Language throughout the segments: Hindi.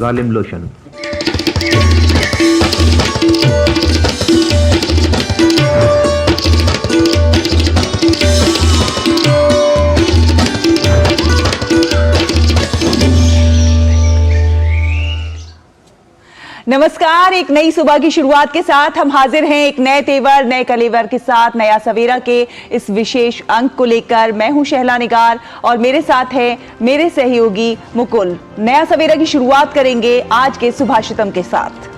जालिम लोशन। नमस्कार, एक नई सुबह की शुरुआत के साथ हम हाजिर हैं एक नए तेवर, नए कलेवर के साथ नया सवेरा के इस विशेष अंक को लेकर। मैं हूं शहला निगार और मेरे साथ है मेरे सहयोगी मुकुल। नया सवेरा की शुरुआत करेंगे आज के सुभाषितम के साथ।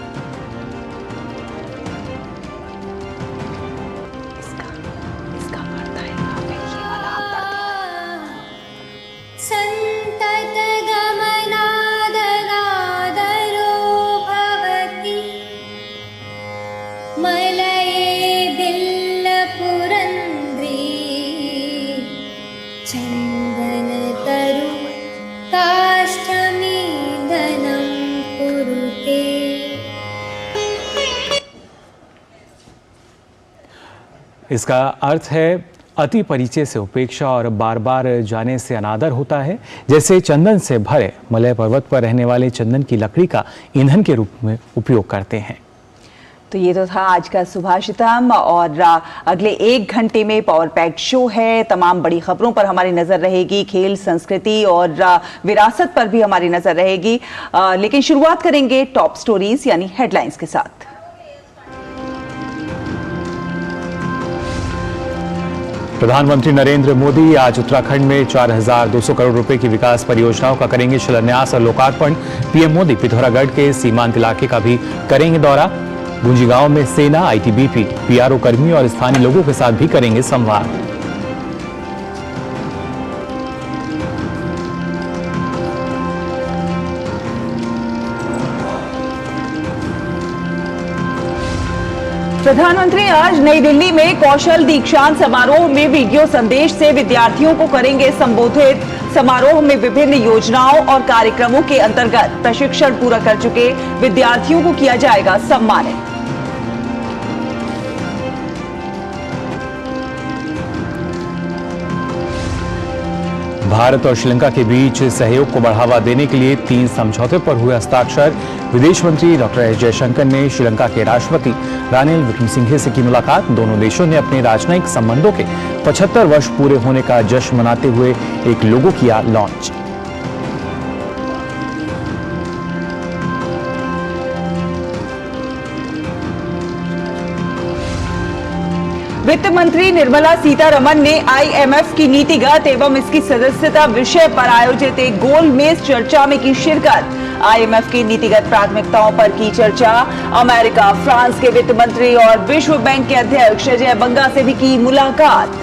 इसका अर्थ है अति परिचय से उपेक्षा और बार बार जाने से अनादर होता है। जैसे चंदन से भरे मलय पर्वत पर रहने वाले चंदन की लकड़ी का ईंधन के रूप में उपयोग करते हैं। तो ये तो था आज का सुभाषितम और अगले 1 घंटे में पावर पैक्ड शो है। तमाम बड़ी खबरों पर हमारी नजर रहेगी, खेल, संस्कृति और विरासत पर भी हमारी नजर रहेगी। लेकिन शुरुआत करेंगे टॉप स्टोरीज यानी हेडलाइंस के साथ। प्रधानमंत्री नरेंद्र मोदी आज उत्तराखंड में 4,200 करोड़ रुपए की विकास परियोजनाओं का करेंगे शिलान्यास और लोकार्पण। पीएम मोदी पिथौरागढ़ के सीमांत इलाके का भी करेंगे दौरा। गुंजी गांव में सेना, आईटीबीपी, पीआरओ कर्मी और स्थानीय लोगों के साथ भी करेंगे संवाद। प्रधानमंत्री आज नई दिल्ली में कौशल दीक्षांत समारोह में वीडियो संदेश से विद्यार्थियों को करेंगे संबोधित। समारोह में विभिन्न योजनाओं और कार्यक्रमों के अंतर्गत प्रशिक्षण पूरा कर चुके विद्यार्थियों को किया जाएगा सम्मानित। भारत और श्रीलंका के बीच सहयोग को बढ़ावा देने के लिए 3 समझौते पर हुए हस्ताक्षर। विदेश मंत्री डॉक्टर एस जयशंकर ने श्रीलंका के राष्ट्रपति रानिल विक्रमसिंघे से की मुलाकात। दोनों देशों ने अपने राजनयिक संबंधों के 75 वर्ष पूरे होने का जश्न मनाते हुए एक लोगो किया लॉन्च। वित्त मंत्री निर्मला सीतारमण ने आईएमएफ की नीतिगत एवं इसकी सदस्यता विषय पर आयोजित एक गोलमेज चर्चा में की शिरकत। आईएमएफ की नीतिगत प्राथमिकताओं पर की चर्चा। अमेरिका, फ्रांस के वित्त मंत्री और विश्व बैंक के अध्यक्ष अजय बंगा से भी की मुलाकात।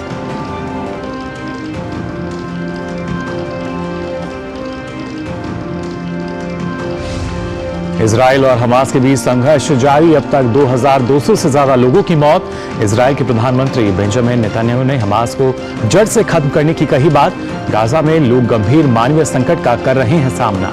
इजराइल और हमास के बीच संघर्ष जारी। अब तक 2,200 से ज्यादा लोगों की मौत। इजराइल के प्रधानमंत्री बेंजामिन नेतन्याहू ने हमास को जड़ से खत्म करने की कही बात। गाजा में लोग गंभीर मानवीय संकट का कर रहे हैं सामना।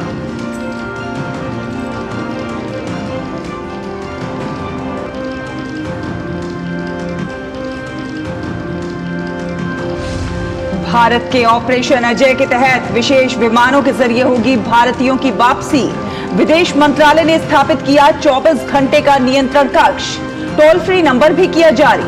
भारत के ऑपरेशन अजय के तहत विशेष विमानों के जरिए होगी भारतीयों की वापसी। विदेश मंत्रालय ने स्थापित किया 24 घंटे का नियंत्रण कक्ष। टोल फ्री नंबर भी किया जारी।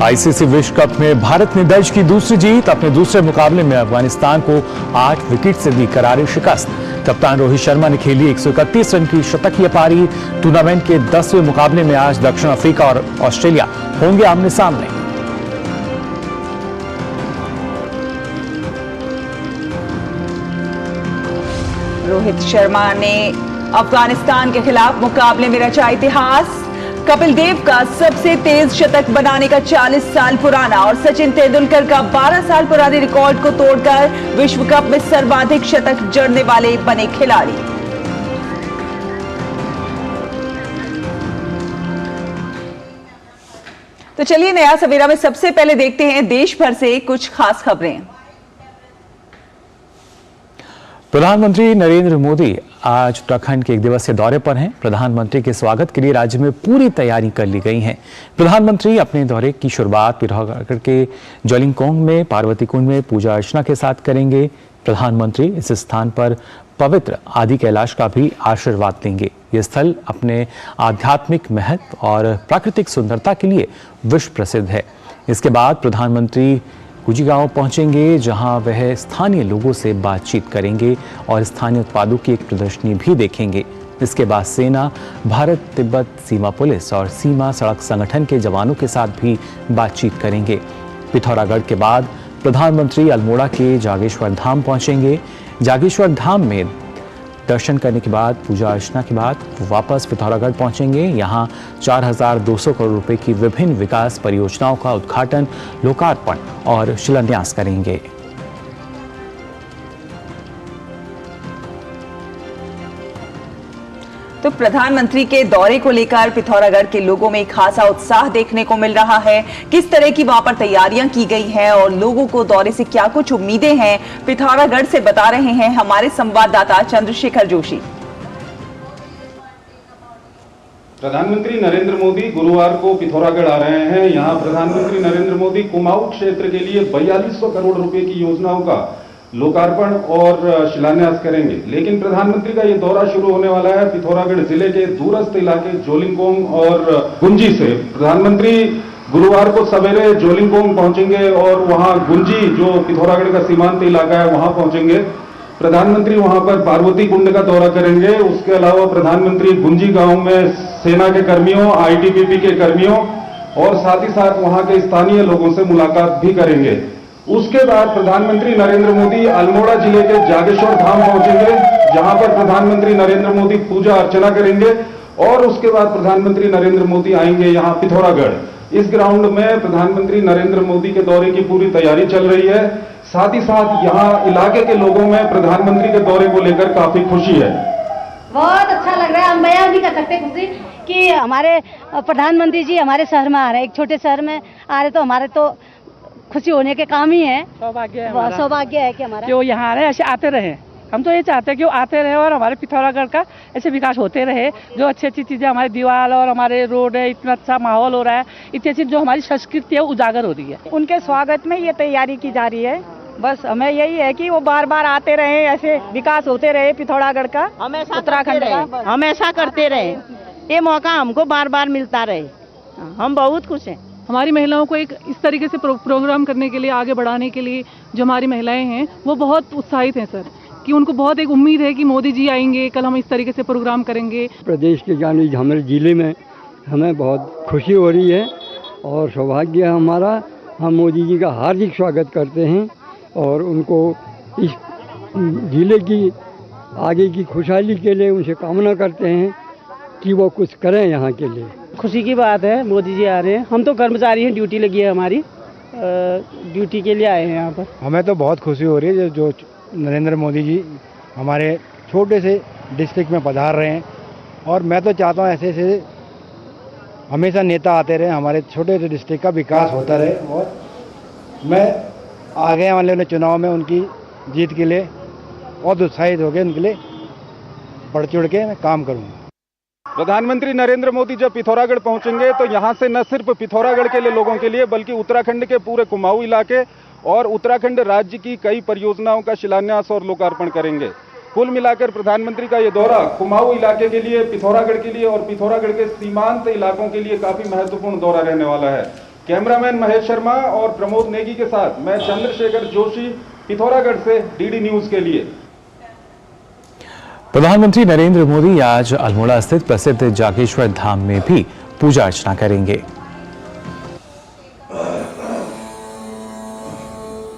आईसीसी विश्व कप में भारत ने दर्ज की दूसरी जीत। अपने दूसरे मुकाबले में अफगानिस्तान को 8 विकेट से दी करारी शिकस्त। कप्तान रोहित शर्मा ने खेली 131 रन की शतकीय पारी। टूर्नामेंट के 10वें मुकाबले में आज दक्षिण अफ्रीका और ऑस्ट्रेलिया होंगे आमने सामने। रोहित शर्मा ने अफगानिस्तान के खिलाफ मुकाबले में रचा इतिहास। कपिल देव का सबसे तेज शतक बनाने का 40 साल पुराना और सचिन तेंदुलकर का 12 साल पुराने रिकॉर्ड को तोड़कर विश्व कप में सर्वाधिक शतक जड़ने वाले बने खिलाड़ी। तो चलिए नया सवेरा में सबसे पहले देखते हैं देश भर से कुछ खास खबरें। प्रधानमंत्री नरेंद्र मोदी आज उत्तराखंड के एक दिवसीय दौरे पर हैं। प्रधानमंत्री के स्वागत के लिए राज्य में पूरी तैयारी कर ली गई है। प्रधानमंत्री अपने दौरे की शुरुआत पिथौरागढ़ के जोलिंगकोंग में पार्वती कुंड में पूजा अर्चना के साथ करेंगे। प्रधानमंत्री इस स्थान पर पवित्र आदि कैलाश का भी आशीर्वाद लेंगे। ये स्थल अपने आध्यात्मिक महत्व और प्राकृतिक सुंदरता के लिए विश्व प्रसिद्ध है। इसके बाद प्रधानमंत्री गुजी गांव पहुंचेंगे, जहां वह स्थानीय लोगों से बातचीत करेंगे और स्थानीय उत्पादों की एक प्रदर्शनी भी देखेंगे। इसके बाद सेना, भारत तिब्बत सीमा पुलिस और सीमा सड़क संगठन के जवानों के साथ भी बातचीत करेंगे। पिथौरागढ़ के बाद प्रधानमंत्री अल्मोड़ा के जागेश्वर धाम पहुंचेंगे। जागेश्वर धाम में दर्शन करने के बाद पूजा अर्चना के बाद वापस पिथौरागढ़ पहुंचेंगे। यहां 4,200 करोड़ रुपए की विभिन्न विकास परियोजनाओं का उद्घाटन, लोकार्पण और शिलान्यास करेंगे। तो प्रधानमंत्री के दौरे को लेकर पिथौरागढ़ के लोगों में खासा उत्साह देखने को मिल रहा है। किस तरह की वहां पर तैयारियां की गई हैं और लोगों को दौरे से क्या कुछ उम्मीदें हैं, पिथौरागढ़ से बता रहे हैं हमारे संवाददाता चंद्रशेखर जोशी। प्रधानमंत्री नरेंद्र मोदी गुरुवार को पिथौरागढ़ आ रहे हैं। यहां प्रधानमंत्री नरेंद्र मोदी कुमाऊं क्षेत्र के लिए 4200 करोड़ रुपए की योजनाओं का लोकार्पण और शिलान्यास करेंगे। लेकिन प्रधानमंत्री का ये दौरा शुरू होने वाला है पिथौरागढ़ जिले के दूरस्थ इलाके जोलिंगकोंग और गुंजी से। प्रधानमंत्री गुरुवार को सवेरे जोलिंगकोंग पहुंचेंगे और वहां गुंजी, जो पिथौरागढ़ का सीमांत इलाका है, वहां पहुंचेंगे। प्रधानमंत्री वहां पर पार्वती कुंड का दौरा करेंगे। उसके अलावा प्रधानमंत्री गुंजी गांव में सेना के कर्मियों, आईटीबीपी के कर्मियों और साथ ही साथ वहां के स्थानीय लोगों से मुलाकात भी करेंगे। उसके बाद प्रधानमंत्री नरेंद्र मोदी अल्मोड़ा जिले के जागेश्वर धाम पहुंचेंगे, जहां पर प्रधानमंत्री नरेंद्र मोदी पूजा अर्चना करेंगे और उसके बाद प्रधानमंत्री नरेंद्र मोदी आएंगे यहां पिथौरागढ़। इस ग्राउंड में प्रधानमंत्री नरेंद्र मोदी के दौरे की पूरी तैयारी चल रही है। साथ ही साथ यहां इलाके के लोगों में प्रधानमंत्री के दौरे को लेकर काफी खुशी है। बहुत अच्छा लग रहा है। हम बयान नहीं कर सकते खुशी कि हमारे प्रधानमंत्री जी हमारे शहर में आ रहे हैं। एक छोटे शहर में आ रहे तो हमारे तो खुशी होने के काम ही है। सौभाग्य है कि हमारा जो यहाँ आ रहे ऐसे आते रहे। हम तो ये चाहते हैं कि वो आते रहे और हमारे पिथौरागढ़ का ऐसे विकास होते रहे। जो अच्छी अच्छी चीजें, हमारी दीवार और हमारे रोड है, इतना अच्छा माहौल हो रहा है, इतनी अच्छी जो हमारी संस्कृति है उजागर हो रही है। उनके स्वागत में ये तैयारी की जा रही है। बस हमें यही है कि वो बार बार आते रहे, ऐसे विकास होते रहे पिथौरागढ़ का, उत्तराखंड का। हम ऐसा करते रहे, ये मौका हमको बार बार मिलता रहे। हम बहुत खुश हैं। हमारी महिलाओं को एक इस तरीके से प्रोग्राम करने के लिए, आगे बढ़ाने के लिए जो हमारी महिलाएं हैं वो बहुत उत्साहित हैं सर, कि उनको बहुत एक उम्मीद है कि मोदी जी आएंगे, कल हम इस तरीके से प्रोग्राम करेंगे। प्रदेश के यानी हमारे जिले में हमें बहुत खुशी हो रही है और सौभाग्य है हमारा। हम मोदी जी का हार्दिक स्वागत करते हैं और उनको इस जिले की आगे की खुशहाली के लिए उनसे कामना करते हैं कि वो कुछ करें यहाँ के लिए। खुशी की बात है, मोदी जी आ रहे हैं। हम तो कर्मचारी हैं, ड्यूटी लगी है हमारी, ड्यूटी के लिए आए हैं यहाँ पर। हमें तो बहुत खुशी हो रही है जो नरेंद्र मोदी जी हमारे छोटे से डिस्ट्रिक्ट में पधार रहे हैं। और मैं तो चाहता हूँ ऐसे ऐसे हमेशा नेता आते रहे, हमारे छोटे से डिस्ट्रिक्ट का विकास होता रहे। और मैं आगे वाले चुनाव में उनकी जीत के लिए बहुत उत्साहित हो गए, उनके लिए बढ़ चढ़ के मैं काम करूँगा। प्रधानमंत्री नरेंद्र मोदी जब पिथौरागढ़ पहुंचेंगे तो यहां से न सिर्फ पिथौरागढ़ के लोगों के लिए बल्कि उत्तराखंड के पूरे कुमाऊं इलाके और उत्तराखंड राज्य की कई परियोजनाओं का शिलान्यास और लोकार्पण करेंगे। कुल मिलाकर प्रधानमंत्री का ये दौरा कुमाऊं इलाके के लिए, पिथौरागढ़ के लिए और पिथौरागढ़ के सीमांत इलाकों के लिए काफी महत्वपूर्ण दौरा रहने वाला है। कैमरामैन महेश शर्मा और प्रमोद नेगी के साथ मैं चंद्रशेखर जोशी, पिथौरागढ़ से डीडी न्यूज के लिए। प्रधानमंत्री नरेंद्र मोदी आज अल्मोड़ा स्थित प्रसिद्ध जागेश्वर धाम में भी पूजा अर्चना करेंगे।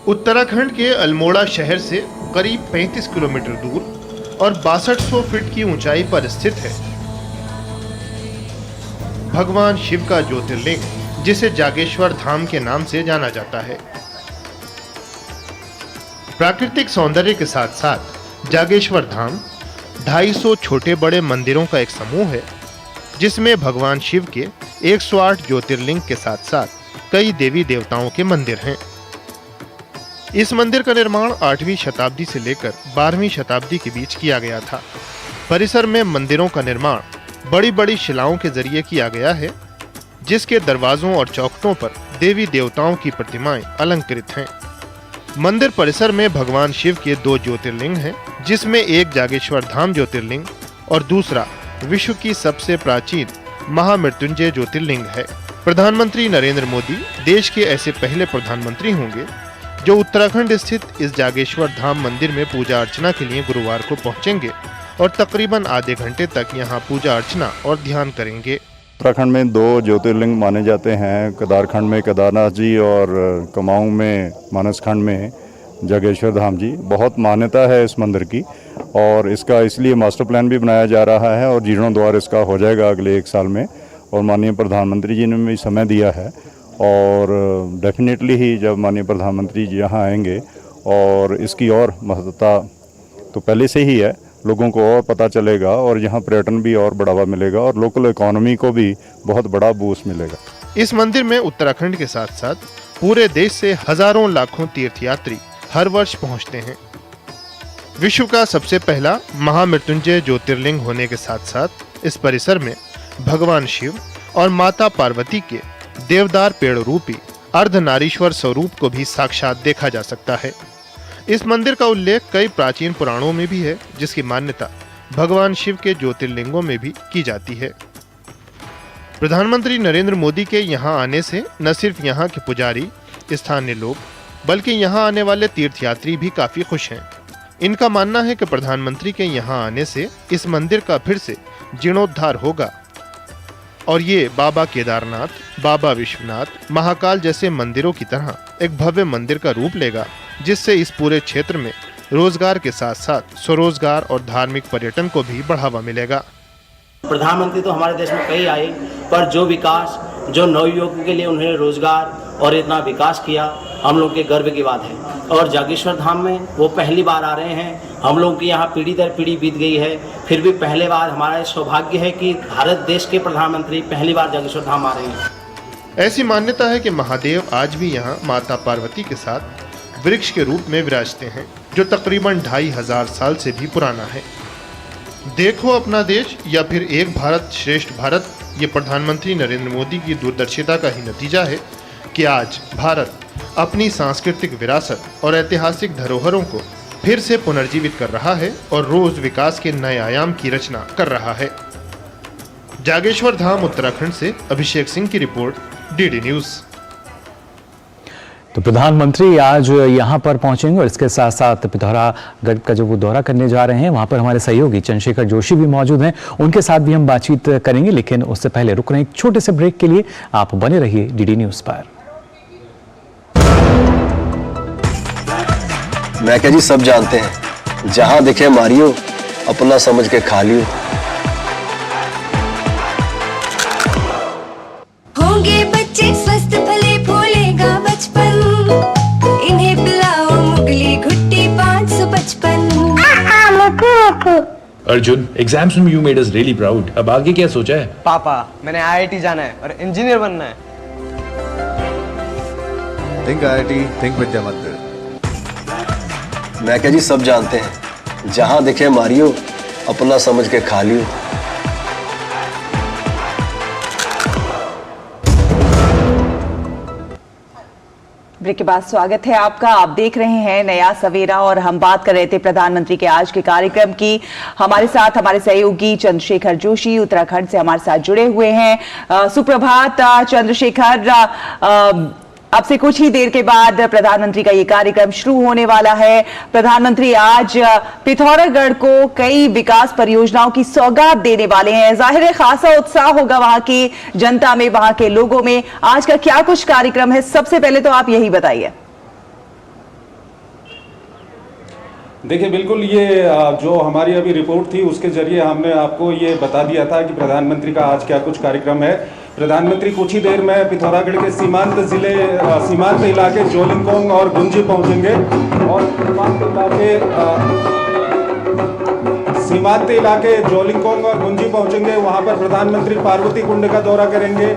उत्तराखंड के अल्मोड़ा शहर से करीब 35 किलोमीटर दूर और 6200 फीट की ऊंचाई पर स्थित है भगवान शिव का ज्योतिर्लिंग, जिसे जागेश्वर धाम के नाम से जाना जाता है। प्राकृतिक सौंदर्य के साथ साथ जागेश्वर धाम 250 छोटे बड़े मंदिरों का एक समूह है, जिसमें भगवान शिव के 108 ज्योतिर्लिंग के साथ साथ कई देवी देवताओं के मंदिर हैं। इस मंदिर का निर्माण 8वीं शताब्दी से लेकर 12वीं शताब्दी के बीच किया गया था। परिसर में मंदिरों का निर्माण बड़ी बड़ी शिलाओं के जरिए किया गया है, जिसके दरवाजों और चौखटों पर देवी देवताओं की प्रतिमाएं अलंकृत हैं। मंदिर परिसर में भगवान शिव के 2 ज्योतिर्लिंग हैं, जिसमें एक जागेश्वर धाम ज्योतिर्लिंग और दूसरा विश्व की सबसे प्राचीन महामृत्युंजय ज्योतिर्लिंग है। प्रधानमंत्री नरेंद्र मोदी देश के ऐसे पहले प्रधानमंत्री होंगे जो उत्तराखंड स्थित इस जागेश्वर धाम मंदिर में पूजा अर्चना के लिए गुरुवार को पहुंचेंगे और तकरीबन आधे घंटे तक यहां पूजा अर्चना और ध्यान करेंगे। उत्तराखंड में 2 ज्योतिर्लिंग माने जाते हैं, केदारखंड में केदारनाथ जी और कुमाऊं में मानसखंड में जागेश्वर धाम जी। बहुत मान्यता है इस मंदिर की और इसका इसलिए मास्टर प्लान भी बनाया जा रहा है और जीर्णोद्वार इसका हो जाएगा अगले 1 साल में, और माननीय प्रधानमंत्री जी ने भी समय दिया है और डेफिनेटली ही जब माननीय प्रधानमंत्री जी यहाँ आएंगे और इसकी और महत्वता तो पहले से ही है, लोगों को और पता चलेगा और यहाँ पर्यटन भी और बढ़ावा मिलेगा और लोकल इकोनॉमी को भी बहुत बड़ा बूस्ट मिलेगा। इस मंदिर में उत्तराखंड के साथ साथ पूरे देश से हजारों लाखों तीर्थयात्री हर वर्ष पहुँचते हैं। विश्व का सबसे पहला महामृत्युंजय ज्योतिर्लिंग होने के साथ साथ इस परिसर में भगवान शिव और माता पार्वती के देवदार पेड़ रूपी अर्धनारीश्वर स्वरूप को भी साक्षात देखा जा सकता है। इस मंदिर का उल्लेख कई प्राचीन पुराणों में भी है, जिसकी मान्यता भगवान शिव के ज्योतिर्लिंगों में भी की जाती है। प्रधानमंत्री नरेंद्र मोदी के यहां आने से न सिर्फ यहां के पुजारी, स्थानीय लोग, बल्कि यहां आने वाले तीर्थयात्री भी काफी खुश हैं। इनका मानना है कि प्रधानमंत्री के यहां आने से इस मंदिर का फिर से जीर्णोद्धार होगा और ये बाबा केदारनाथ, बाबा विश्वनाथ, महाकाल जैसे मंदिरों की तरह एक भव्य मंदिर का रूप लेगा, जिससे इस पूरे क्षेत्र में रोजगार के साथ साथ स्वरोजगार और धार्मिक पर्यटन को भी बढ़ावा मिलेगा। प्रधानमंत्री तो हमारे देश में कई आए, पर जो विकास, जो नवयुवकों के लिए उन्होंने रोजगार और इतना विकास किया, हम लोग के गर्व की बात है। और जागेश्वर धाम में वो पहली बार आ रहे हैं। हम लोग की यहाँ पीढ़ी दर पीढ़ी बीत गई है, फिर भी पहले बार हमारा सौभाग्य है कि भारत देश के प्रधानमंत्री पहली बार जागेश्वर धाम आ रहे हैं। ऐसी मान्यता है कि महादेव आज भी यहाँ माता पार्वती के साथ वृक्ष के रूप में विराजते हैं, जो तकरीबन 2500 साल से भी पुराना है। देखो अपना देश या फिर एक भारत श्रेष्ठ भारत, ये प्रधानमंत्री नरेंद्र मोदी की दूरदर्शिता का ही नतीजा है कि आज भारत अपनी सांस्कृतिक विरासत और ऐतिहासिक धरोहरों को फिर से पुनर्जीवित कर रहा है और रोज विकास के नए आयाम की रचना कर रहा है। जागेश्वर धाम उत्तराखंड से अभिषेक सिंह की रिपोर्ट, डीडी न्यूज। तो प्रधानमंत्री आज यहां पर पहुंचेंगे और इसके साथ साथ पिथौरागढ़ का जो वो दौरा करने जा रहे हैं, वहां पर हमारे सहयोगी चंद्रशेखर जोशी भी मौजूद हैं, उनके साथ भी हम बातचीत करेंगे। लेकिन उससे पहले रुक रहे हैं एक छोटे से ब्रेक के लिए। आप बने रहिए डीडी न्यूज पर। मैं क्या जी, सब जानते हैं, जहां दिखे मारियो, अपना समझ के खा लियो। होंगे बच्चे स्वस्थ, भले फूलेगा बचपन, इन्हें पिलाओ मुगली घुट्टी 555। अर्जुन, एग्जाम्स में you made us really proud. अब आगे क्या सोचा है? पापा, मैंने IIT जाना है और इंजीनियर बनना है। थिंक IIT, थिंक विद्या मंदिर। मैं क्या जी, सब जानते हैं, जहां दिखे मारियो, अपना समझ के खा लियो। ब्रेक के बाद स्वागत है आपका। आप देख रहे हैं नया सवेरा और हम बात कर रहे थे प्रधानमंत्री के आज के कार्यक्रम की। हमारे साथ हमारे सहयोगी चंद्रशेखर जोशी उत्तराखंड से हमारे साथ जुड़े हुए हैं। सुप्रभात चंद्रशेखर, अब से कुछ ही देर के बाद प्रधानमंत्री का ये कार्यक्रम शुरू होने वाला है। प्रधानमंत्री आज पिथौरागढ़ को कई विकास परियोजनाओं की सौगात देने वाले हैं। जाहिर है खासा उत्साह होगा वहां की जनता में, वहां के लोगों में। आज का क्या कुछ कार्यक्रम है, सबसे पहले तो आप यही बताइए। देखिए, बिल्कुल ये जो हमारी अभी रिपोर्ट थी उसके जरिए हमने आपको ये बता दिया था कि प्रधानमंत्री का आज क्या कुछ कार्यक्रम है। प्रधानमंत्री कुछ ही देर में पिथौरागढ़ के सीमांत इलाके जोलिंगकोंग और गुंजी पहुंचेंगे और सीमांत इलाके जोलिंगकोंग और गुंजी पहुंचेंगे। वहां पर प्रधानमंत्री पार्वती कुंड का दौरा करेंगे।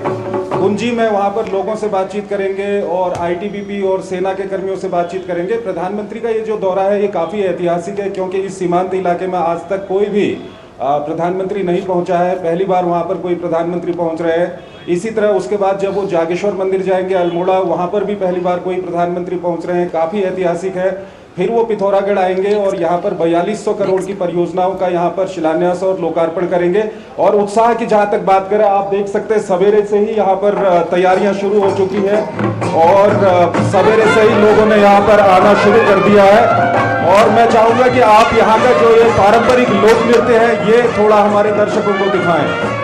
गुंजी में वहां पर लोगों से बातचीत करेंगे और ITBP और सेना के कर्मियों से बातचीत करेंगे। प्रधानमंत्री का ये जो दौरा है ये काफ़ी ऐतिहासिक है, क्योंकि इस सीमांत इलाके में आज तक कोई भी प्रधानमंत्री नहीं पहुंचा है, पहली बार वहां पर कोई प्रधानमंत्री पहुंच रहे हैं। इसी तरह उसके बाद जब वो जागेश्वर मंदिर जाएंगे अल्मोड़ा, वहां पर भी पहली बार कोई प्रधानमंत्री पहुंच रहे हैं, काफ़ी ऐतिहासिक है। फिर वो पिथौरागढ़ आएंगे और यहाँ पर 4200 करोड़ की परियोजनाओं का यहाँ पर शिलान्यास और लोकार्पण करेंगे। और उत्साह की जहाँ तक बात करें, आप देख सकते हैं सवेरे से ही यहाँ पर तैयारियां शुरू हो चुकी हैं और सवेरे से ही लोगों ने यहाँ पर आना शुरू कर दिया है। और मैं चाहूंगा कि आप यहाँ का जो ये पारंपरिक लोक नृत्य है ये थोड़ा हमारे दर्शकों को दिखाएं।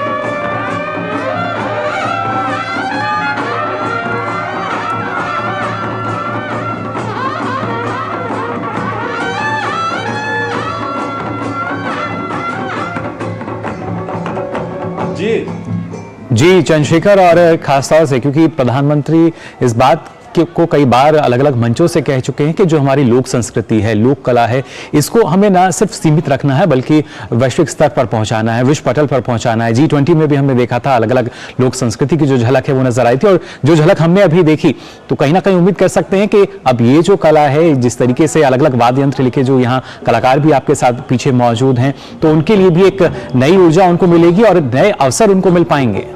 जी चंद्रशेखर, और खासतौर से क्योंकि प्रधानमंत्री इस बात को कई बार अलग अलग मंचों से कह चुके हैं कि जो हमारी लोक संस्कृति है, लोक कला है, इसको हमें ना सिर्फ सीमित रखना है बल्कि वैश्विक स्तर पर पहुंचाना है, विश्व पटल पर पहुंचाना है। G20 में भी हमने देखा था अलग अलग लोक संस्कृति की जो झलक है वो नजर आई थी, और जो झलक हमने अभी देखी तो कहीं ना कहीं उम्मीद कर सकते हैं कि अब ये जो कला है, जिस तरीके से अलग अलग वाद्य यंत्र लिखे, जो यहाँ कलाकार भी आपके साथ पीछे मौजूद हैं, तो उनके लिए भी एक नई ऊर्जा उनको मिलेगी और नए अवसर उनको मिल पाएंगे।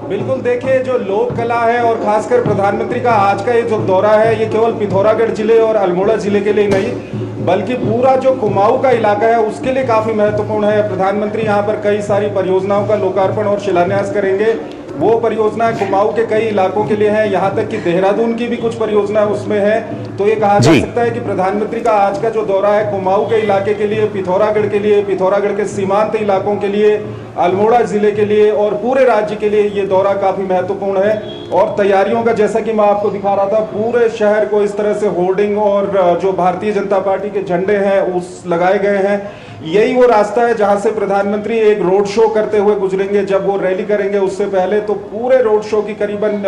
बिल्कुल, देखिए जो लोक कला है और खासकर प्रधानमंत्री का आज का ये जो दौरा है, ये केवल पिथौरागढ़ जिले और अल्मोड़ा जिले के लिए नहीं बल्कि पूरा जो कुमाऊं का इलाका है उसके लिए काफी महत्वपूर्ण है। प्रधानमंत्री यहाँ पर कई सारी परियोजनाओं का लोकार्पण और शिलान्यास करेंगे। वो परियोजनाएं कुमाऊं के कई इलाकों के लिए हैं, यहाँ तक कि देहरादून की भी कुछ परियोजनाएं उसमें है। तो ये कहा जा सकता है कि प्रधानमंत्री का आज का जो दौरा है कुमाऊं के इलाके के लिए, पिथौरागढ़ के लिए, पिथौरागढ़ के सीमांत इलाकों के लिए, अल्मोड़ा जिले के लिए और पूरे राज्य के लिए ये दौरा काफी महत्वपूर्ण है। और तैयारियों का जैसा कि मैं आपको दिखा रहा था, पूरे शहर को इस तरह से होर्डिंग और जो भारतीय जनता पार्टी के झंडे हैं उस लगाए गए हैं। यही वो रास्ता है जहां से प्रधानमंत्री एक रोड शो करते हुए गुजरेंगे। जब वो रैली करेंगे उससे पहले तो पूरे रोड शो की करीबन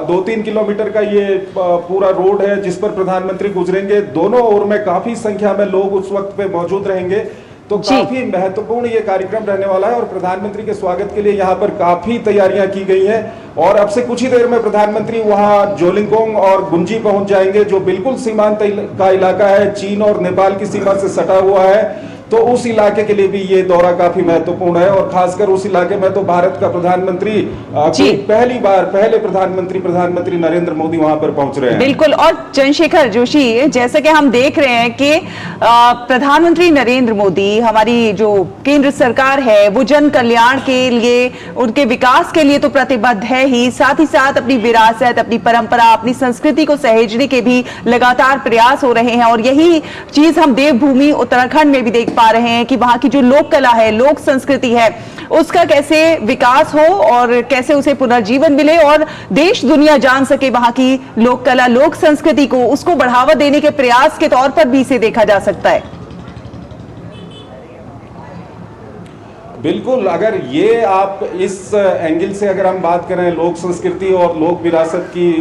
2-3 किलोमीटर का ये पूरा रोड है जिस पर प्रधानमंत्री गुजरेंगे। दोनों ओर में काफी संख्या में लोग उस वक्त पे मौजूद रहेंगे। तो काफी महत्वपूर्ण ये कार्यक्रम रहने वाला है और प्रधानमंत्री के स्वागत के लिए यहाँ पर काफी तैयारियां की गई हैं। और अब से कुछ ही देर में प्रधानमंत्री वहाँ जोलिंगकोंग और गुंजी पहुंच जाएंगे, जो बिल्कुल सीमांत का इलाका है, चीन और नेपाल की सीमा से सटा हुआ है। तो उस इलाके के लिए भी ये दौरा काफी महत्वपूर्ण है और खासकर उस इलाके में तो भारत का प्रधानमंत्री पहले प्रधानमंत्री नरेंद्र मोदी वहां पर पहुंच रहे हैं। बिल्कुल। और चंद्रशेखर जोशी, जैसे कि हम देख रहे हैं कि प्रधानमंत्री नरेंद्र मोदी, हमारी जो केंद्र सरकार है वो जन कल्याण के लिए, उनके विकास के लिए तो प्रतिबद्ध है ही, साथ ही साथ अपनी विरासत, अपनी परंपरा, अपनी संस्कृति को सहेजने के भी लगातार प्रयास हो रहे हैं। और यही चीज हम देवभूमि उत्तराखंड में भी देख पा रहे हैं कि वहां की जो लोक कला है, लोक संस्कृति है, उसका कैसे विकास हो और कैसे उसे पुनर्जीवन मिले और देश दुनिया जान सके वहां की लोक कला, लोक संस्कृति को, उसको बढ़ावा देने के प्रयास के तौर पर भी इसे देखा जा सकता है। बिल्कुल, अगर ये आप इस एंगल से अगर हम बात करें लोक संस्कृति और लोक विरासत की,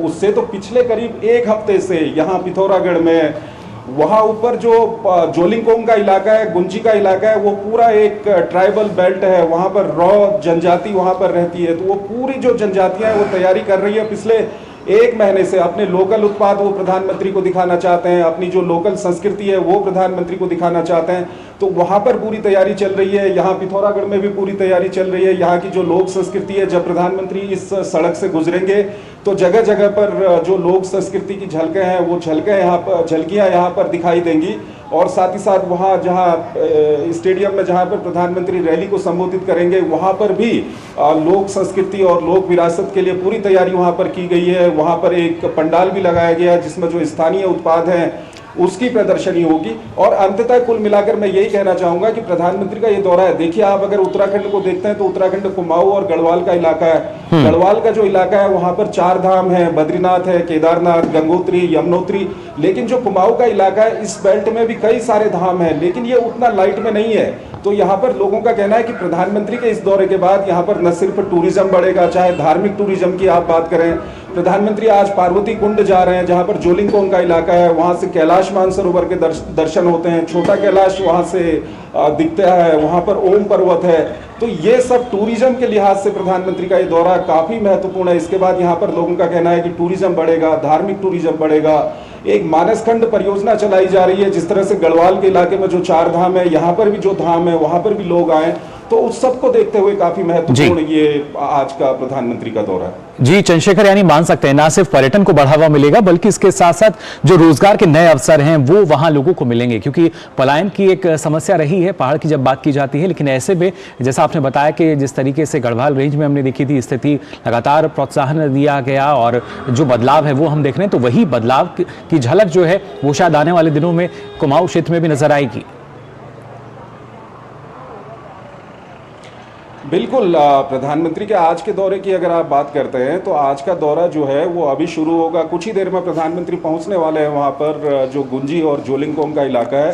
उससे तो पिछले करीब एक हफ्ते से यहाँ पिथौरागढ़ में वहाँ ऊपर जो जोलिंगकोंग का इलाका है, गुंजी का इलाका है, वो पूरा एक ट्राइबल बेल्ट है। वहाँ पर रॉ जनजाति वहाँ पर रहती है। तो वो पूरी जो जनजातियाँ हैं वो तैयारी कर रही है पिछले एक महीने से। अपने लोकल उत्पाद वो प्रधानमंत्री को दिखाना चाहते हैं, अपनी जो लोकल संस्कृति है वो प्रधानमंत्री को दिखाना चाहते हैं। तो वहाँ पर पूरी तैयारी चल रही है। यहाँ पिथौरागढ़ में भी पूरी तैयारी चल रही है। यहाँ की जो लोक संस्कृति है, जब प्रधानमंत्री इस सड़क से गुजरेंगे तो जगह जगह पर जो लोक संस्कृति की झलकें हैं वो झलकियाँ यहाँ पर दिखाई देंगी। और साथ ही साथ वहाँ जहाँ स्टेडियम में जहाँ पर प्रधानमंत्री रैली को संबोधित करेंगे, वहाँ पर भी लोक संस्कृति और लोक विरासत के लिए पूरी तैयारी वहाँ पर की गई है। वहाँ पर एक पंडाल भी लगाया गया है जिसमें जो स्थानीय उत्पाद हैं उसकी प्रदर्शनी होगी। और अंततः कुल मिलाकर मैं यही कहना चाहूंगा कि प्रधानमंत्री का ये दौरा है। देखिए, आप अगर उत्तराखंड को देखते हैं तो उत्तराखंड कुमाऊं और गढ़वाल का इलाका है। गढ़वाल का जो इलाका है वहां पर 4 धाम है, बद्रीनाथ है, केदारनाथ, गंगोत्री, यमुनोत्री। लेकिन जो कुमाऊं का इलाका है, इस बेल्ट में भी कई सारे धाम है, लेकिन ये उतना लाइट में नहीं है। तो यहाँ पर लोगों का कहना है कि प्रधानमंत्री के इस दौरे के बाद यहाँ पर न सिर्फ टूरिज्म बढ़ेगा, चाहे धार्मिक टूरिज्म की आप बात करें। प्रधानमंत्री आज पार्वती कुंड जा रहे हैं जहां पर जोलिंगकोंग का इलाका है, वहां से कैलाश मानसरोवर के दर्शन होते हैं। छोटा कैलाश वहां से दिखता है, वहां पर ओम पर्वत है। तो ये सब टूरिज्म के लिहाज से प्रधानमंत्री का ये दौरा काफी महत्वपूर्ण है। इसके बाद यहाँ पर लोगों का कहना है कि टूरिज्म बढ़ेगा, धार्मिक टूरिज्म बढ़ेगा। एक मानसखंड परियोजना चलाई जा रही है, जिस तरह से गढ़वाल के इलाके में जो 4 धाम है, यहाँ पर भी जो धाम है वहां पर भी लोग आए, तो उस सब को देखते हुए काफी महत्वपूर्ण ये आज का प्रधानमंत्री का दौरा है। जी चंद्रशेखर, यानी मान सकते हैं ना सिर्फ पर्यटन को बढ़ावा मिलेगा बल्कि इसके साथ साथ जो रोजगार के नए अवसर हैं वो वहां लोगों को मिलेंगे, क्योंकि पलायन की एक समस्या रही है पहाड़ की जब बात की जाती है। लेकिन ऐसे में जैसा आपने बताया कि जिस तरीके से गढ़वाल रेंज में हमने देखी थी स्थिति, लगातार प्रोत्साहन दिया गया और जो बदलाव है वो हम देख रहे हैं, तो वही बदलाव की झलक जो है वो शायद आने वाले दिनों में कुमाऊं क्षेत्र में भी नजर आएगी। बिल्कुल, प्रधानमंत्री के आज के दौरे की अगर आप बात करते हैं तो आज का दौरा जो है वो अभी शुरू होगा। कुछ ही देर में प्रधानमंत्री पहुंचने वाले हैं वहां पर, जो गुंजी और जोलिंगकोंग का इलाका है,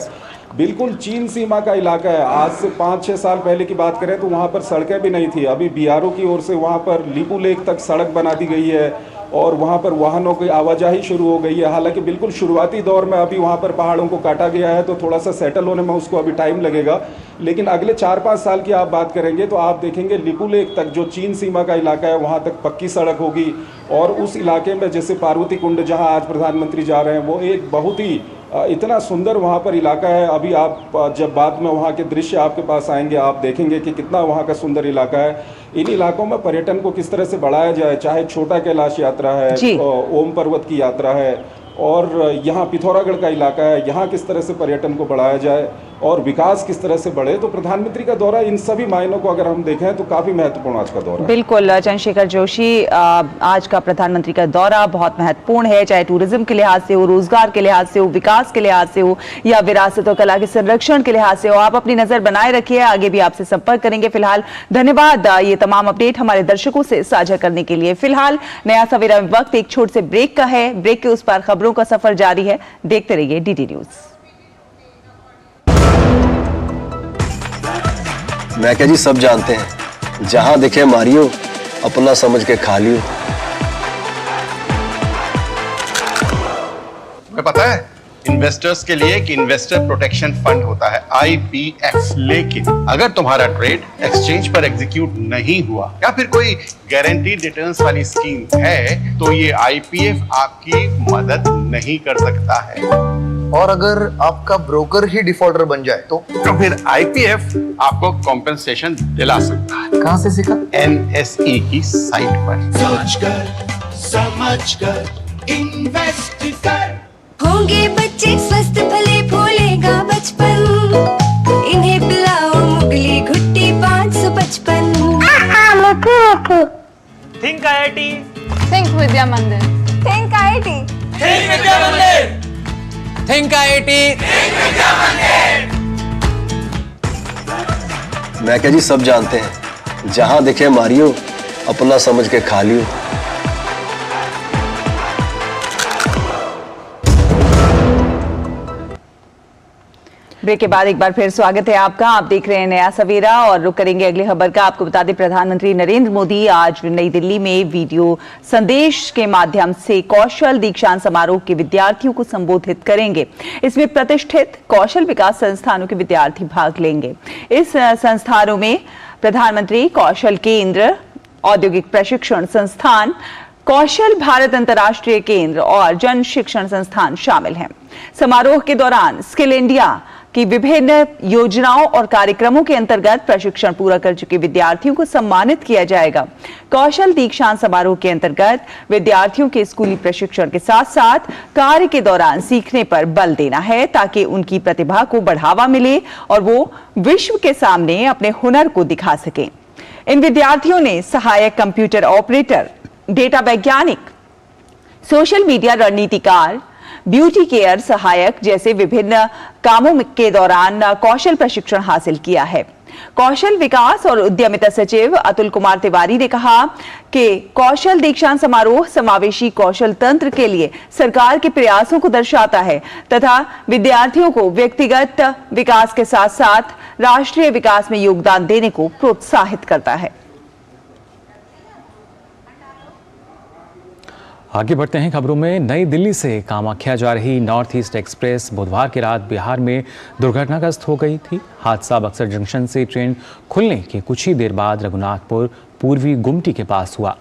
बिल्कुल चीन सीमा का इलाका है। आज से 5-6 साल पहले की बात करें तो वहां पर सड़कें भी नहीं थी। अभी बीआरओ की ओर से वहां पर लीपू लेक तक सड़क बना दी गई है और वहां पर वाहनों की आवाजाही शुरू हो गई है। हालांकि बिल्कुल शुरुआती दौर में अभी वहां पर पहाड़ों को काटा गया है, तो थोड़ा सा सेटल होने में उसको अभी टाइम लगेगा। लेकिन अगले 4-5 साल की आप बात करेंगे तो आप देखेंगे लिपू लेक तक जो चीन सीमा का इलाका है वहां तक पक्की सड़क होगी। और उस इलाके में जैसे पार्वती कुंड जहां आज प्रधानमंत्री जा रहे हैं, वो एक बहुत ही इतना सुंदर वहाँ पर इलाका है। अभी आप जब बाद में वहाँ के दृश्य आपके पास आएंगे, आप देखेंगे कि कितना वहाँ का सुंदर इलाका है। इन इलाकों में पर्यटन को किस तरह से बढ़ाया जाए, चाहे छोटा कैलाश यात्रा है, ओम पर्वत की यात्रा है, और यहाँ पिथौरागढ़ का इलाका है, यहाँ किस तरह से पर्यटन को बढ़ाया जाए और विकास किस तरह से बढ़े। तो प्रधानमंत्री का दौरा इन सभी मायनों को अगर हम देखें तो काफी महत्वपूर्ण आज का दौरा। बिल्कुल चंद्रशेखर जोशी, आज का प्रधानमंत्री का दौरा बहुत महत्वपूर्ण है, चाहे टूरिज्म के लिहाज से हो, रोजगार के लिहाज से हो, विकास के लिहाज से हो या विरासत और कला के संरक्षण के लिहाज से हो। आप अपनी नजर बनाए रखिए, आगे भी आपसे संपर्क करेंगे। फिलहाल धन्यवाद ये तमाम अपडेट हमारे दर्शकों से साझा करने के लिए। फिलहाल नया सवेरा में वक्त एक छोटे से ब्रेक का है, ब्रेक के उस पार खबरों का सफर जारी है। देखते रहिए DD न्यूज। मैं क्या जी, सब जानते हैं जहां दिखे मारियो, अपना समझ के खा लियो। तुम्हें पता है इन्वेस्टर्स के लिए एक इन्वेस्टर प्रोटेक्शन फंड होता है IPF, लेकिन अगर तुम्हारा ट्रेड एक्सचेंज पर एग्जीक्यूट नहीं हुआ या फिर कोई गारंटीड रिटर्न्स वाली स्कीम है तो ये IPF आपकी मदद नहीं कर सकता है। और अगर आपका ब्रोकर ही डिफॉल्टर बन जाए तो फिर IPF आपको कॉम्पेंसेशन दिला सकता है। कहां से सीखा? NSE की साइट पर। सोचकर समझकर इन्वेस्ट कर। होंगे बच्चे स्वस्थ भले फूलेगा बचपन, इन्हें पिलाओ मुगली घुट्टी 555। थिंक IIT, थिंक विद्या मंदिर, थिंक IIT, थिंक विद्या मंदिर, थिंक IIT, थिंक विद्या मंदिर। मैं क्या जी, सब जानते हैं जहां दिखे मारियो, अपना समझ के खा लियो। ब्रेक के बाद एक बार फिर स्वागत है आपका। आप देख रहे हैं नया सवेरा और रुक करेंगे अगली खबर का। आपको बता दें, प्रधानमंत्री नरेंद्र मोदी आज नई दिल्ली में वीडियो संदेश के माध्यम से कौशल दीक्षांत समारोह के विद्यार्थियों को संबोधित करेंगे। इसमें प्रतिष्ठित कौशल विकास संस्थानों के विद्यार्थी भाग लेंगे। इस संस्थानों में प्रधानमंत्री कौशल केंद्र, औद्योगिक प्रशिक्षण संस्थान, कौशल भारत अंतर्राष्ट्रीय केंद्र और जन शिक्षण संस्थान शामिल हैं। समारोह के दौरान स्किल इंडिया की विभिन्न योजनाओं और कार्यक्रमों के अंतर्गत प्रशिक्षण पूरा कर चुके विद्यार्थियों को सम्मानित किया जाएगा। कौशल दीक्षांत समारोह के अंतर्गत विद्यार्थियों के स्कूली प्रशिक्षण के साथ साथ कार्य के दौरान सीखने पर बल देना है ताकि उनकी प्रतिभा को बढ़ावा मिले और वो विश्व के सामने अपने हुनर को दिखा सकें। इन विद्यार्थियों ने सहायक कंप्यूटर ऑपरेटर, डेटा वैज्ञानिक, सोशल मीडिया रणनीतिकार, ब्यूटी केयर सहायक जैसे विभिन्न कामों के दौरान कौशल प्रशिक्षण हासिल किया है। कौशल विकास और उद्यमिता सचिव अतुल कुमार तिवारी ने कहा कि कौशल दीक्षांत समारोह समावेशी कौशल तंत्र के लिए सरकार के प्रयासों को दर्शाता है तथा विद्यार्थियों को व्यक्तिगत विकास के साथ साथ राष्ट्रीय विकास में योगदान देने को प्रोत्साहित करता है। आगे बढ़ते हैं खबरों में। नई दिल्ली से कामाख्या जा रही नॉर्थ ईस्ट एक्सप्रेस बुधवार की रात बिहार में दुर्घटनाग्रस्त हो गई थी। हादसा बक्सर जंक्शन से ट्रेन खुलने के कुछ ही देर बाद रघुनाथपुर पूर्वी गुमटी के पास हुआ।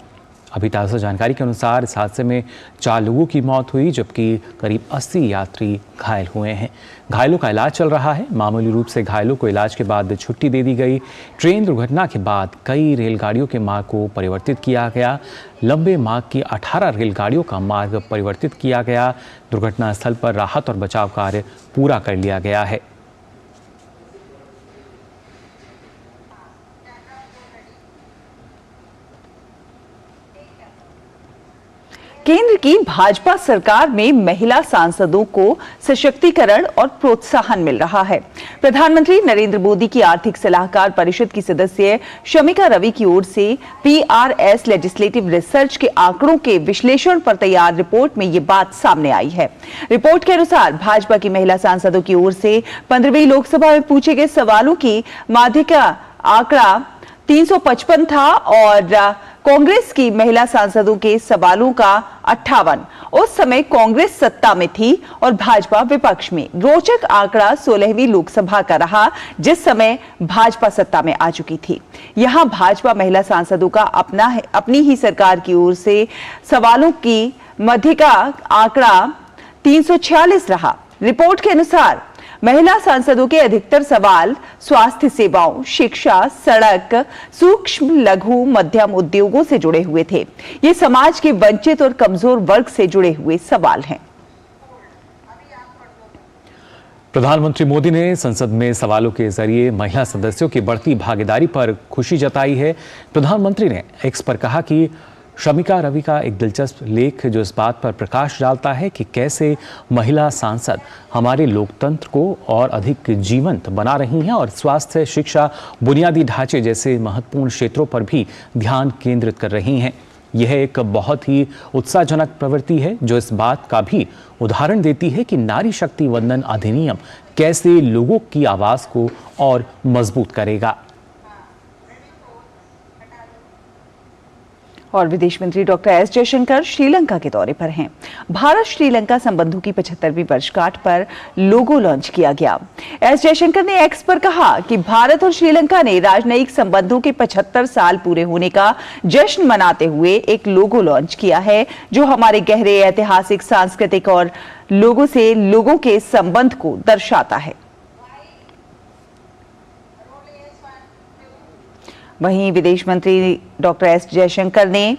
अभी ताज़ा जानकारी के अनुसार इस हादसे में 4 लोगों की मौत हुई, जबकि करीब 80 यात्री घायल हुए हैं। घायलों का इलाज चल रहा है। मामूली रूप से घायलों को इलाज के बाद छुट्टी दे दी गई। ट्रेन दुर्घटना के बाद कई रेलगाड़ियों के मार्ग को परिवर्तित किया गया। लंबे मार्ग की 18 रेलगाड़ियों का मार्ग परिवर्तित किया गया। दुर्घटना स्थल पर राहत और बचाव कार्य पूरा कर लिया गया है। केंद्र की भाजपा सरकार में महिला सांसदों को सशक्तिकरण और प्रोत्साहन मिल रहा है। प्रधानमंत्री नरेंद्र मोदी की आर्थिक सलाहकार परिषद की सदस्य शमिका रवि की ओर से PRS लेजिस्लेटिव रिसर्च के आंकड़ों के विश्लेषण पर तैयार रिपोर्ट में ये बात सामने आई है। रिपोर्ट के अनुसार भाजपा की महिला सांसदों की ओर से 15वीं लोकसभा में पूछे गए सवालों की माध्यिका आंकड़ा 355 था और कांग्रेस की महिला सांसदों के सवालों का 58। उस समय कांग्रेस सत्ता में थी और भाजपा विपक्ष में। रोचक आंकड़ा 16वीं लोकसभा का रहा, जिस समय भाजपा सत्ता में आ चुकी थी। यहां भाजपा महिला सांसदों का अपनी ही सरकार की ओर से सवालों की माध्यिका आंकड़ा 346 रहा। रिपोर्ट के अनुसार महिला सांसदों के अधिकतर सवाल स्वास्थ्य सेवाओं, शिक्षा, सड़क, सूक्ष्म लघु मध्यम उद्योगों से जुड़े हुए थे। ये समाज के वंचित और कमजोर वर्ग से जुड़े हुए सवाल हैं। प्रधानमंत्री मोदी ने संसद में सवालों के जरिए महिला सदस्यों की बढ़ती भागीदारी पर खुशी जताई है। प्रधानमंत्री ने एक्स पर कहा कि शमिका रवि का एक दिलचस्प लेख जो इस बात पर प्रकाश डालता है कि कैसे महिला सांसद हमारे लोकतंत्र को और अधिक जीवंत बना रही हैं और स्वास्थ्य, शिक्षा, बुनियादी ढांचे जैसे महत्वपूर्ण क्षेत्रों पर भी ध्यान केंद्रित कर रही हैं। यह एक बहुत ही उत्साहजनक प्रवृत्ति है जो इस बात का भी उदाहरण देती है कि नारी शक्ति वंदन अधिनियम कैसे लोगों की आवाज को और मजबूत करेगा। और विदेश मंत्री डॉक्टर एस जयशंकर श्रीलंका के दौरे पर हैं। भारत श्रीलंका संबंधों की 75वीं वर्षगांठ पर लोगो लॉन्च किया गया। एस जयशंकर ने एक्स पर कहा कि भारत और श्रीलंका ने राजनयिक संबंधों के 75 साल पूरे होने का जश्न मनाते हुए एक लोगो लॉन्च किया है, जो हमारे गहरे ऐतिहासिक, सांस्कृतिक और लोगों से लोगों के संबंध को दर्शाता है। वहीं विदेश मंत्री डॉक्टर एस जयशंकर ने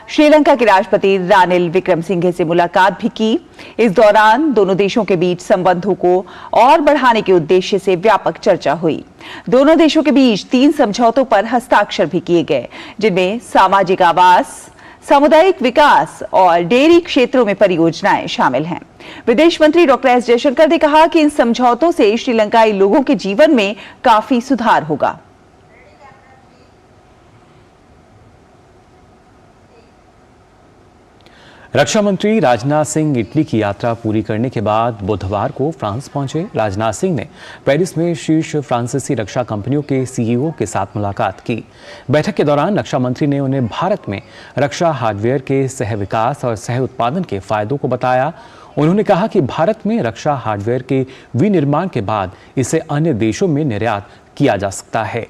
श्रीलंका के राष्ट्रपति रानिल विक्रमसिंघे से मुलाकात भी की। इस दौरान दोनों देशों के बीच संबंधों को और बढ़ाने के उद्देश्य से व्यापक चर्चा हुई। दोनों देशों के बीच 3 समझौतों पर हस्ताक्षर भी किए गए, जिनमें सामाजिक आवास, सामुदायिक विकास और डेयरी क्षेत्रों में परियोजनाएं शामिल हैं। विदेश मंत्री डॉक्टर एस जयशंकर ने कहा कि इन समझौतों से श्रीलंकाई लोगों के जीवन में काफी सुधार होगा। रक्षा मंत्री राजनाथ सिंह इटली की यात्रा पूरी करने के बाद बुधवार को फ्रांस पहुंचे। राजनाथ सिंह ने पेरिस में शीर्ष फ्रांसीसी रक्षा कंपनियों के CEO के साथ मुलाकात की। बैठक के दौरान रक्षा मंत्री ने उन्हें भारत में रक्षा हार्डवेयर के सह विकास और सह उत्पादन के फायदों को बताया। उन्होंने कहा कि भारत में रक्षा हार्डवेयर के विनिर्माण के बाद इसे अन्य देशों में निर्यात किया जा सकता है।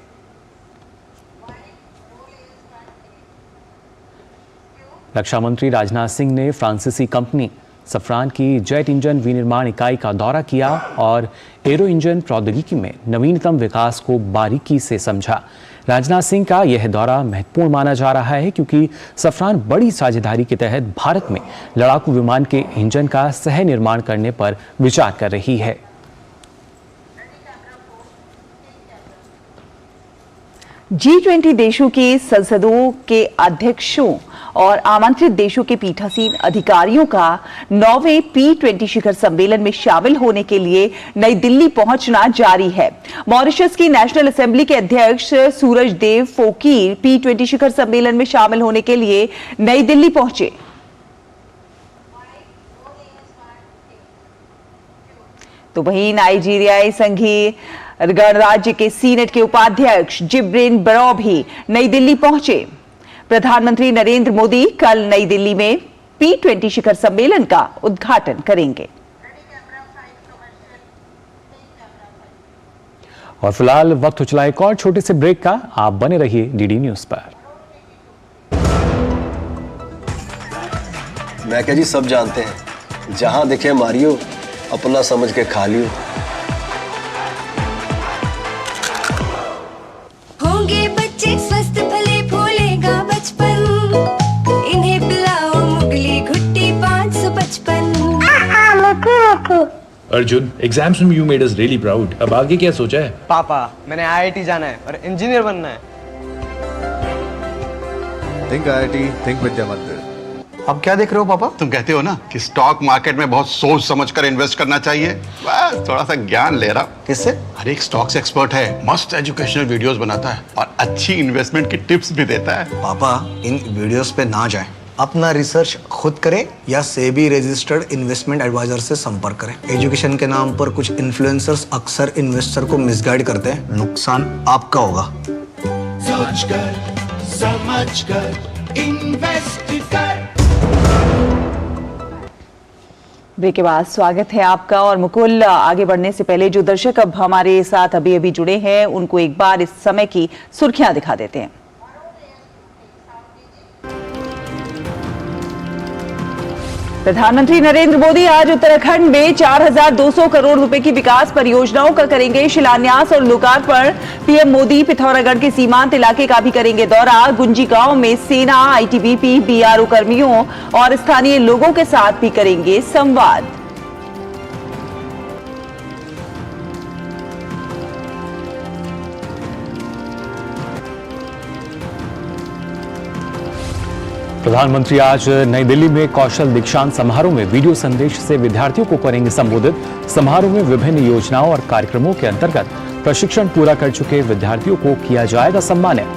रक्षा मंत्री राजनाथ सिंह ने फ्रांसीसी कंपनी सफ्रान की जेट इंजन विनिर्माण इकाई का दौरा किया और एरो इंजन प्रौद्योगिकी में नवीनतम विकास को बारीकी से समझा। राजनाथ सिंह का यह दौरा महत्वपूर्ण माना जा रहा है क्योंकि सफ्रान बड़ी साझेदारी के तहत भारत में लड़ाकू विमान के इंजन का सह निर्माण करने पर विचार कर रही है। G20 देशों के संसदों के अध्यक्षों और आमंत्रित देशों के पीठासीन अधिकारियों का 9वें P20 शिखर सम्मेलन में शामिल होने के लिए नई दिल्ली पहुंचना जारी है। मॉरिशस की नेशनल असेंबली के अध्यक्ष सूरजदेव फोकीर P20 शिखर सम्मेलन में शामिल होने के लिए नई दिल्ली पहुंचे। तो वहीं नाइजीरियाई संघीय गणराज्य के सीनेट के उपाध्यक्ष जिब्रिन बरो भी नई दिल्ली पहुंचे। प्रधानमंत्री नरेंद्र मोदी कल नई दिल्ली में P20 शिखर सम्मेलन का उद्घाटन करेंगे। और फिलहाल वक्त हो चला एक और छोटे से ब्रेक का। आप बने रहिए डीडी न्यूज पर। मैं क्या जी सब जानते हैं, जहां दिखे मारियो, अपना समझ के खा लियो। होंगे बच्चे स्वस्थ भले फूलेगा बचपन, इन्हें पिलाओ मुगली घुट्टी 555। अर्जुन, एग्जाम्स में you made us really proud. अब आगे क्या सोचा है? पापा, मैंने IIT जाना है और इंजीनियर बनना है। थिंक IIT, थिंक विद्या मंदिर। अब क्या देख रहे हो पापा? तुम कहते हो ना कि स्टॉक मार्केट में बहुत सोच समझकर इन्वेस्ट करना चाहिए, बस थोड़ा सा ज्ञान ले रहा। किससे? हर एक स्टॉक्स एक्सपर्ट है, मस्त एजुकेशनल वीडियोस बनाता है और अच्छी इन्वेस्टमेंट की टिप्स भी देता है। पापा, इन वीडियोस पे ना जाएं। अपना रिसर्च खुद करें या सेबी रजिस्टर्ड इन्वेस्टमेंट एडवाइजर से संपर्क करें। एजुकेशन के नाम पर कुछ इन्फ्लुएंसर्स अक्सर इन्वेस्टर को मिसगाइड करते हैं, नुकसान आपका होगा। सोच कर, समझ कर, इन्वेस्ट कर। ब्रेक के बाद स्वागत है आपका। और मुकुल, आगे बढ़ने से पहले जो दर्शक अब हमारे साथ अभी जुड़े हैं उनको एक बार इस समय की सुर्खियां दिखा देते हैं। प्रधानमंत्री नरेंद्र मोदी आज उत्तराखंड में 4200 करोड़ रुपए की विकास परियोजनाओं का करेंगे शिलान्यास और लोकार्पण। पीएम मोदी पिथौरागढ़ के सीमांत इलाके का भी करेंगे दौरा। गुंजी गांव में सेना, आईटीबीपी, बीआरओ कर्मियों और स्थानीय लोगों के साथ भी करेंगे संवाद। प्रधानमंत्री आज नई दिल्ली में कौशल दीक्षांत समारोह में वीडियो संदेश से विद्यार्थियों को करेंगे संबोधित। समारोह में विभिन्न योजनाओं और कार्यक्रमों के अंतर्गत प्रशिक्षण पूरा कर चुके विद्यार्थियों को किया जाएगा सम्मानित।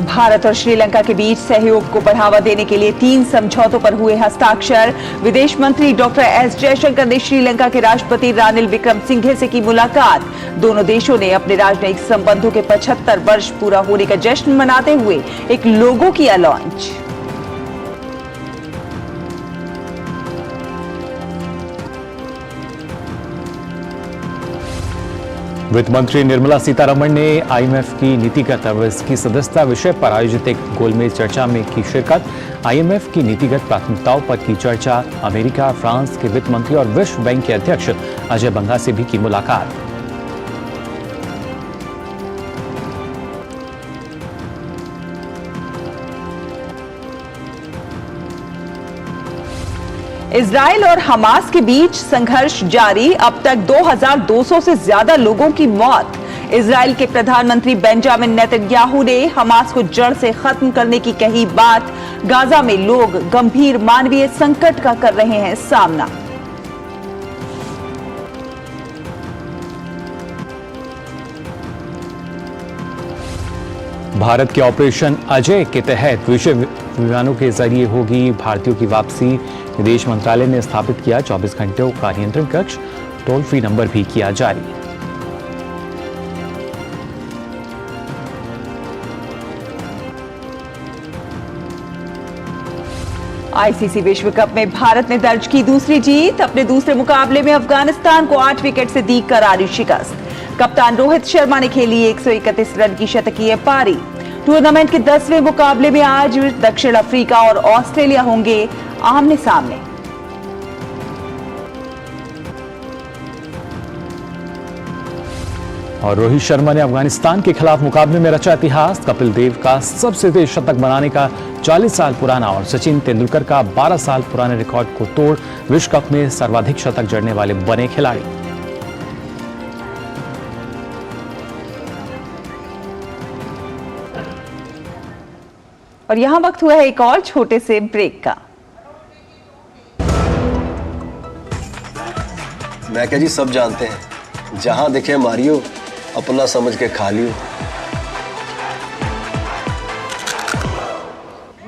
भारत और श्रीलंका के बीच सहयोग को बढ़ावा देने के लिए 3 समझौतों पर हुए हस्ताक्षर। विदेश मंत्री डॉक्टर एस जयशंकर ने श्रीलंका के राष्ट्रपति रानिल विक्रमसिंघे से की मुलाकात। दोनों देशों ने अपने राजनयिक संबंधों के 75 वर्ष पूरा होने का जश्न मनाते हुए एक लोगो किया लॉन्च। वित्त मंत्री निर्मला सीतारमण ने आईएमएफ की नीतिगत और इसकी सदस्यता विषय पर आयोजित एक गोलमेज चर्चा में की शिरकत। आईएमएफ की नीतिगत प्राथमिकताओं पर की चर्चा। अमेरिका, फ्रांस के वित्त मंत्री और विश्व बैंक के अध्यक्ष अजय बंगा से भी की मुलाकात। इजराइल और हमास के बीच संघर्ष जारी। अब तक 2200 से ज्यादा लोगों की मौत। इजराइल के प्रधानमंत्री बेंजामिन नेतन्याहू ने हमास को जड़ से खत्म करने की कही बात। गाजा में लोग गंभीर मानवीय संकट का कर रहे हैं सामना। भारत के ऑपरेशन अजय के तहत विशेष विमानों के जरिए होगी भारतीयों की वापसी। विदेश मंत्रालय ने स्थापित किया 24 घंटों का नियंत्रण कक्ष। टोल फ्री नंबर भी किया जारी। आईसीसी विश्व कप में भारत ने दर्ज की दूसरी जीत। अपने दूसरे मुकाबले में अफगानिस्तान को 8 विकेट से दी करारी शिकस्त। कप्तान रोहित शर्मा ने खेली 131 रन की शतकीय पारी। टूर्नामेंट के 10वें मुकाबले में आज दक्षिण अफ्रीका और ऑस्ट्रेलिया होंगे आमने सामने। और रोहित शर्मा ने अफगानिस्तान के खिलाफ मुकाबले में रचा इतिहास। कपिल देव का सबसे तेज शतक बनाने का 40 साल पुराना और सचिन तेंदुलकर का 12 साल पुराने रिकॉर्ड को तोड़ विश्व कप में सर्वाधिक शतक जड़ने वाले बने खिलाड़ी। और यहां वक्त हुआ है एक और छोटे से ब्रेक का। मैं क्या जी सब जानते हैं, जहां दिखे मारियो, अपना समझ के खा लियो।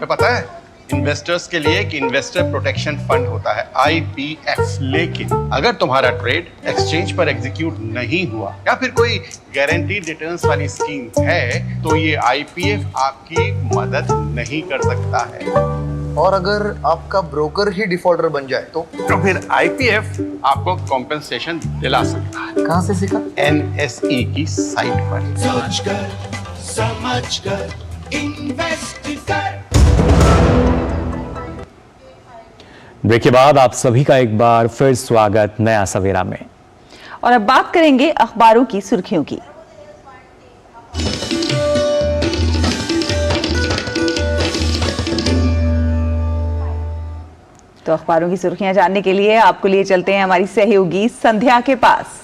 पता है इन्वेस्टर्स के लिए एक इन्वेस्टर प्रोटेक्शन फंड होता है IPF। लेकिन अगर तुम्हारा ट्रेड एक्सचेंज पर एग्जीक्यूट नहीं हुआ या फिर कोई गारंटीड रिटर्न्स वाली स्कीम है तो ये IPF आपकी मदद नहीं कर सकता है। और अगर आपका ब्रोकर ही डिफॉल्टर बन जाए तो फिर IPF आपको कॉम्पेंसेशन दिला सकता है। कहाँ से सीखा? NSE की साइट पर। सोचकर समझकर इन्वेस्ट कर। ब्रेक के बाद आप सभी का एक बार फिर स्वागत नया सवेरा में। और अब बात करेंगे अखबारों की सुर्खियों की। तो अखबारों की सुर्खियां जानने के लिए आपको लिए चलते हैं हमारी सहयोगी संध्या के पास।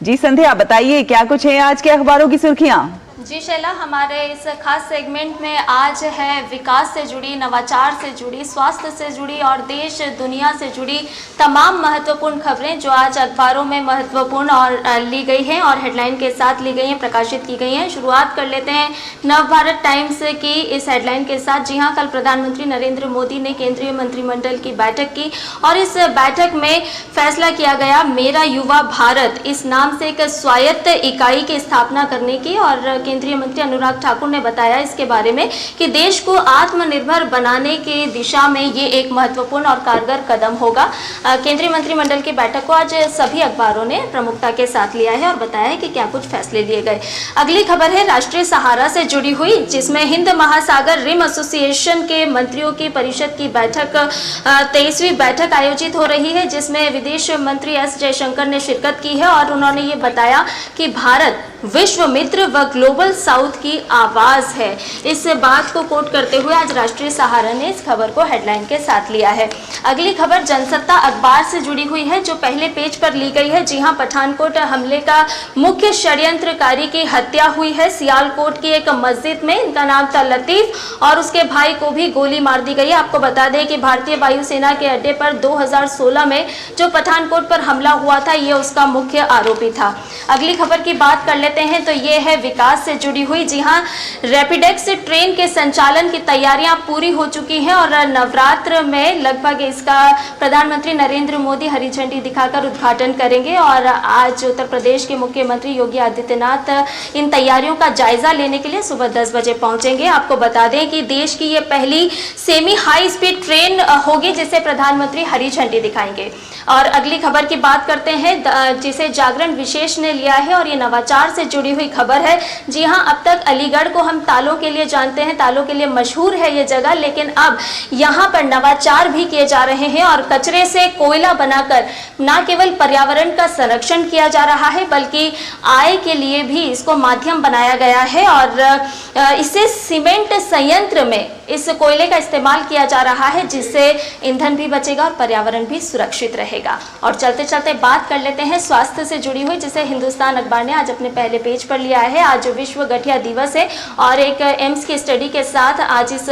जी संध्या, बताइए क्या कुछ है आज के अखबारों की सुर्खियां? जी शैला, हमारे इस खास सेगमेंट में आज है विकास से जुड़ी, नवाचार से जुड़ी, स्वास्थ्य से जुड़ी और देश दुनिया से जुड़ी तमाम महत्वपूर्ण खबरें जो आज अखबारों में महत्वपूर्ण और ली गई हैं और हेडलाइन के साथ ली गई हैं, प्रकाशित की गई हैं। शुरुआत कर लेते हैं नवभारत टाइम्स की इस हेडलाइन के साथ। जी हाँ, कल प्रधानमंत्री नरेंद्र मोदी ने केंद्रीय मंत्रिमंडल की बैठक की और इस बैठक में फैसला किया गया मेरा युवा भारत इस नाम से एक स्वायत्त इकाई की स्थापना करने की। और केंद्रीय मंत्री अनुराग ठाकुर ने बताया इसके बारे में कि देश को आत्मनिर्भर बनाने के दिशा में ये एक महत्वपूर्ण और कारगर कदम होगा। केंद्रीय मंत्रिमंडल की बैठक को आज सभी अखबारों ने प्रमुखता के साथ लिया है और बताया है कि क्या कुछ फैसले लिए गए। अगली खबर है राष्ट्रीय सहारा से जुड़ी हुई, जिसमें हिंद महासागर रिम एसोसिएशन के मंत्रियों की परिषद की बैठक 23वीं बैठक आयोजित हो रही है, जिसमें विदेश मंत्री एस जयशंकर ने शिरकत की है और उन्होंने ये बताया कि भारत विश्व मित्र व ग्लोबल साउथ की आवाज है। इस बात को कोट करते हुए आज राष्ट्रीय सहारा ने इस खबर को हेडलाइन के साथ लिया है। अगली खबर जनसत्ता अखबार से जुड़ी हुई है, जो पहले पेज पर ली गई है। जी हां, पठानकोट हमले का मुख्य षड्यंत्रकारी की हत्या हुई है सियालकोट की एक मस्जिद में। इनका नाम था लतीफ और उसके भाई को भी गोली मार दी गई। आपको बता दें कि भारतीय वायुसेना के अड्डे पर 2016 में जो पठानकोट पर हमला हुआ था, ये उसका मुख्य आरोपी था। अगली खबर की बात कर लेते हैं तो ये है विकास से जुड़ी हुई। जी हां, रैपिडेक्स ट्रेन के संचालन की तैयारियां पूरी हो चुकी हैं और नवरात्र में लगभग इसका प्रधानमंत्री नरेंद्र मोदी हरी झंडी दिखाकर उद्घाटन करेंगे। और आज उत्तर प्रदेश के मुख्यमंत्री योगी आदित्यनाथ इन तैयारियों का जायजा लेने के लिए सुबह 10 बजे पहुंचेंगे। आपको बता दें कि देश की ये पहली सेमी हाई स्पीड ट्रेन होगी जिसे प्रधानमंत्री हरी झंडी दिखाएंगे। और अगली खबर की बात करते हैं जिसे जागरण विशेष ने लिया है और ये नवाचार से जुड़ी हुई खबर है। जी हां, अब तक अलीगढ़ को हम तालों के लिए जानते हैं, तालों के लिए मशहूर है ये जगह, लेकिन अब यहाँ पर नवाचार भी किए जा रहे हैं और कचरे से कोयला बनाकर न केवल पर्यावरण का संरक्षण किया जा रहा है बल्कि आय के लिए भी इसको माध्यम बनाया गया है। और इससे सीमेंट संयंत्र में इस कोयले का इस्तेमाल किया जा रहा है, जिससे ईंधन भी बचेगा और पर्यावरण भी सुरक्षित रहेगा। और चलते चलते बात कर लेते हैं स्वास्थ्य से जुड़ी हुई, जिसे हिंदुस्तान अखबार ने आज अपने पहले पेज पर लिया है। आज विश्व गठिया दिवस है और एक एम्स की स्टडी के साथ आज इस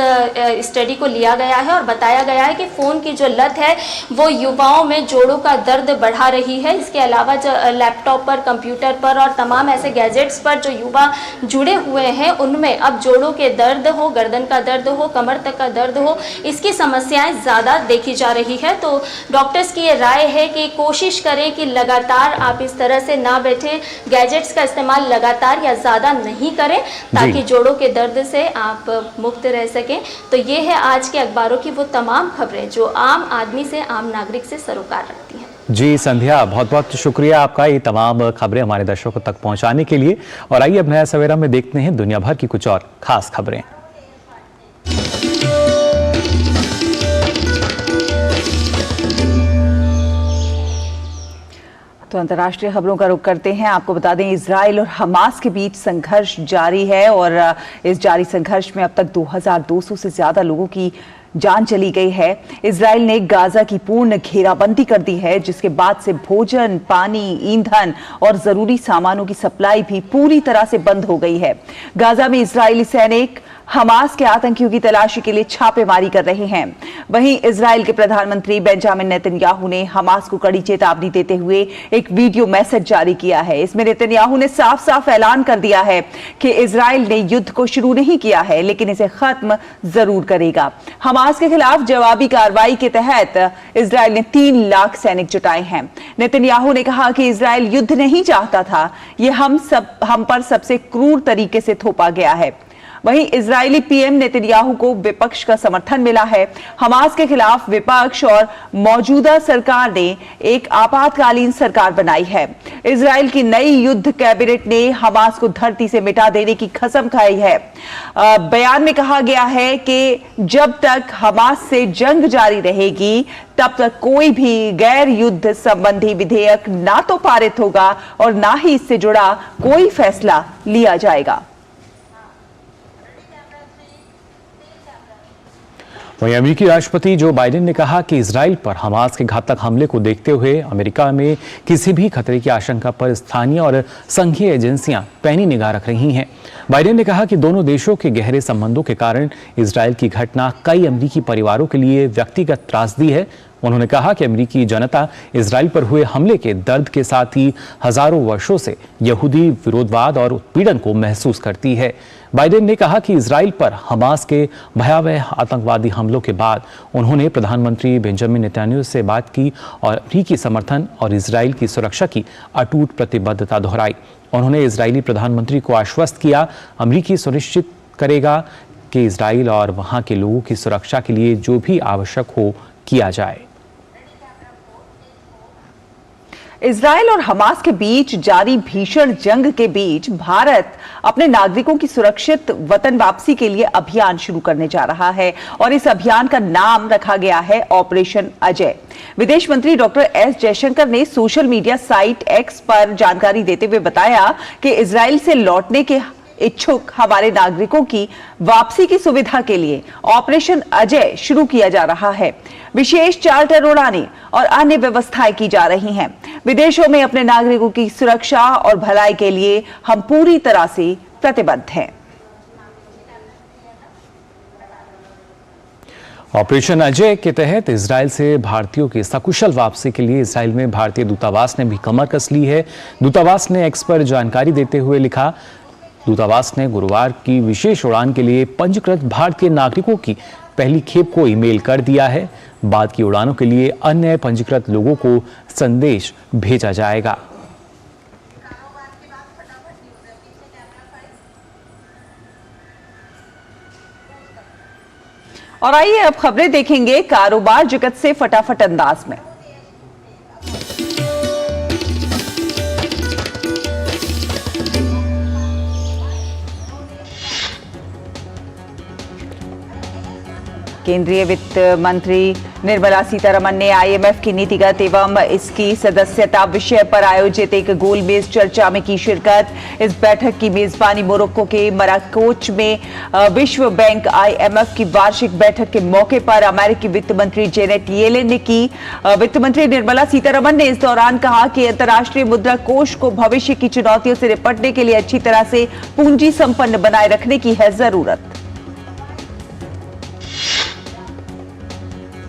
स्टडी को लिया गया है और बताया गया है कि फ़ोन की जो लत है वो युवाओं में जोड़ों का दर्द बढ़ा रही है। इसके अलावा जो लैपटॉप पर, कंप्यूटर पर और तमाम ऐसे गैजेट्स पर जो युवा जुड़े हुए हैं उनमें अब जोड़ों के दर्द हो, गर्दन का दर्द हो, कमर तक का दर्द हो, इसकी समस्याएं ज़्यादा देखी जा रही है। तो डॉक्टर्स की ये राय है कि कोशिश करें कि लगातार आप इस तरह से ना बैठें, गैजेट्स का इस्तेमाल लगातार या ज़्यादा नहीं करें ताकि जोड़ों के दर्द से आप मुक्त रह सकें। तो ये है आज के अखबारों की वो तमाम खबरें जो आम आदमी से, आम नागरिक से सरोकार रखती हैं। जी संध्या, बहुत बहुत शुक्रिया आपका ये तमाम खबरें हमारे दर्शकों तक पहुंचाने के लिए। और आइए अब नया सवेरा में देखते हैं दुनिया भर की कुछ और खास खबरें। तो अंतर्राष्ट्रीय खबरों का रुख करते हैं। आपको बता दें इजराइल और हमास के बीच संघर्ष जारी है और इस जारी संघर्ष में अब तक 2200 से ज्यादा लोगों की जान चली गई है। इजराइल ने गाजा की पूर्ण घेराबंदी कर दी है, जिसके बाद से भोजन, पानी, ईंधन और जरूरी सामानों की सप्लाई भी पूरी तरह से बंद हो गई है। गाजा में इजरायली सैनिक हमास के आतंकियों की तलाशी के लिए छापेमारी कर रहे हैं। वहीं इजराइल के प्रधानमंत्री बेंजामिन नेतन्याहू ने हमास को कड़ी चेतावनी देते हुए एक वीडियो मैसेज जारी किया है। इसमें नेतन्याहू ने साफ साफ ऐलान कर दिया है कि इजराइल ने युद्ध को शुरू नहीं किया है, लेकिन इसे खत्म जरूर करेगा। हमास हमास के खिलाफ जवाबी कार्रवाई के तहत इजराइल ने 3 लाख सैनिक जुटाए हैं। नेतन्याहू ने कहा कि इजराइल युद्ध नहीं चाहता था, ये हम पर सबसे क्रूर तरीके से थोपा गया है। वहीं इजरायली पीएम नेतन्याहू को विपक्ष का समर्थन मिला है। हमास के खिलाफ विपक्ष और मौजूदा सरकार ने एक आपातकालीन सरकार बनाई है। इजराइल की नई युद्ध कैबिनेट ने हमास को धरती से मिटा देने की कसम खाई है। बयान में कहा गया है कि जब तक हमास से जंग जारी रहेगी तब तक कोई भी गैर युद्ध संबंधी विधेयक ना तो पारित होगा और ना ही इससे जुड़ा कोई फैसला लिया जाएगा। वहीं अमेरिकी राष्ट्रपति जो बाइडेन ने कहा कि इजराइल पर हमास के घातक हमले को देखते हुए अमेरिका में किसी भी खतरे की आशंका पर स्थानीय और संघीय एजेंसियां पैनी निगाह रख रही हैं। बाइडेन ने कहा कि दोनों देशों के गहरे संबंधों के कारण इजराइल की घटना कई अमेरिकी परिवारों के लिए व्यक्तिगत त्रासदी है। उन्होंने कहा कि अमेरिकी जनता इजराइल पर हुए हमले के दर्द के साथ ही हजारों वर्षों से यहूदी विरोधवाद और उत्पीड़न को महसूस करती है। बाइडेन ने कहा कि इजराइल पर हमास के भयावह आतंकवादी हमलों के बाद उन्होंने प्रधानमंत्री बेंजामिन नेतन्याहू से बात की और अमेरिकी समर्थन और इजराइल की सुरक्षा की अटूट प्रतिबद्धता दोहराई। उन्होंने इजरायली प्रधानमंत्री को आश्वस्त किया, अमेरिकी सुनिश्चित करेगा कि इजराइल और वहां के लोगों की सुरक्षा के लिए जो भी आवश्यक हो किया जाए। इजराइल और हमास के बीच जारी भीषण जंग के बीच भारत अपने नागरिकों की सुरक्षित वतन वापसी के लिए अभियान शुरू करने जा रहा है और इस अभियान का नाम रखा गया है ऑपरेशन अजय। विदेश मंत्री डॉक्टर एस जयशंकर ने सोशल मीडिया साइट एक्स पर जानकारी देते हुए बताया कि इजराइल से लौटने के इच्छुक हमारे नागरिकों की वापसी की सुविधा के लिए ऑपरेशन अजय शुरू किया जा रहा है। विशेष चार्टर उड़ानें और अन्य व्यवस्थाएं की जा रही हैं। विदेशों में अपने नागरिकों की सुरक्षा और भलाई के लिए हम पूरी तरह से प्रतिबद्ध हैं। ऑपरेशन अजय के तहत इजराइल से भारतीयों की सकुशल वापसी के लिए इजराइल में भारतीय दूतावास ने भी कमर कस ली है। दूतावास ने एक्स पर जानकारी देते हुए लिखा, दूतावास ने गुरुवार की विशेष उड़ान के लिए पंजीकृत भारतीय नागरिकों की पहली खेप को ईमेल कर दिया है। बाद की उड़ानों के लिए अन्य पंजीकृत लोगों को संदेश भेजा जाएगा। और आइए अब खबरें देखेंगे कारोबार जगत से फटाफट अंदाज में। केंद्रीय वित्त मंत्री निर्मला सीतारमण ने आईएमएफ की नीतिगत एवं इसकी सदस्यता विषय पर आयोजित एक गोलमेज चर्चा में की शिरकत। इस बैठक की मेजबानी मोरक्को के मराकोच में विश्व बैंक आईएमएफ की वार्षिक बैठक के मौके पर अमेरिकी वित्त मंत्री जेनेट येलेन ने की। वित्त मंत्री निर्मला सीतारमण ने इस दौरान कहा कि अंतर्राष्ट्रीय मुद्रा कोष को भविष्य की चुनौतियों से निपटने के लिए अच्छी तरह से पूंजी संपन्न बनाए रखने की है जरूरत।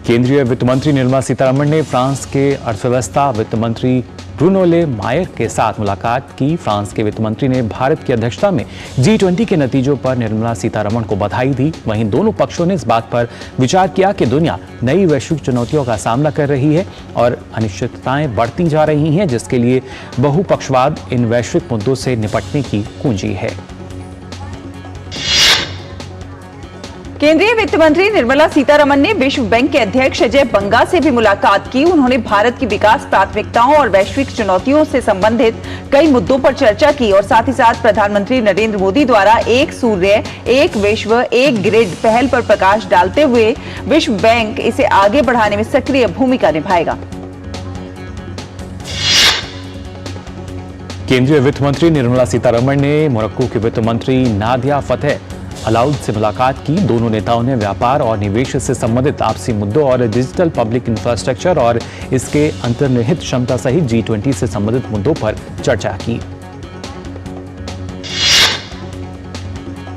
केंद्रीय वित्त मंत्री निर्मला सीतारमण ने फ्रांस के अर्थव्यवस्था वित्त मंत्री ब्रूनो ले मायर के साथ मुलाकात की। फ्रांस के वित्त मंत्री ने भारत की अध्यक्षता में G20 के नतीजों पर निर्मला सीतारमण को बधाई दी। वहीं दोनों पक्षों ने इस बात पर विचार किया कि दुनिया नई वैश्विक चुनौतियों का सामना कर रही है और अनिश्चितताएं बढ़ती जा रही हैं, जिसके लिए बहुपक्षवाद इन वैश्विक मुद्दों से निपटने की कुंजी है। केंद्रीय वित्त मंत्री निर्मला सीतारमण ने विश्व बैंक के अध्यक्ष अजय बंगा से भी मुलाकात की। उन्होंने भारत की विकास प्राथमिकताओं और वैश्विक चुनौतियों से संबंधित कई मुद्दों पर चर्चा की और साथ ही साथ प्रधानमंत्री नरेंद्र मोदी द्वारा एक सूर्य एक विश्व एक ग्रिड पहल पर प्रकाश डालते हुए विश्व बैंक इसे आगे बढ़ाने में सक्रिय भूमिका निभाएगा। केंद्रीय वित्त मंत्री निर्मला सीतारमण ने मोरक्को के वित्त मंत्री नादिया फतेह अलाउद से मुलाकात की। दोनों नेताओं ने व्यापार और निवेश से संबंधित आपसी मुद्दों और डिजिटल पब्लिक इंफ्रास्ट्रक्चर और इसके अंतर्निहित क्षमता सहित G20 से संबंधित मुद्दों पर चर्चा की।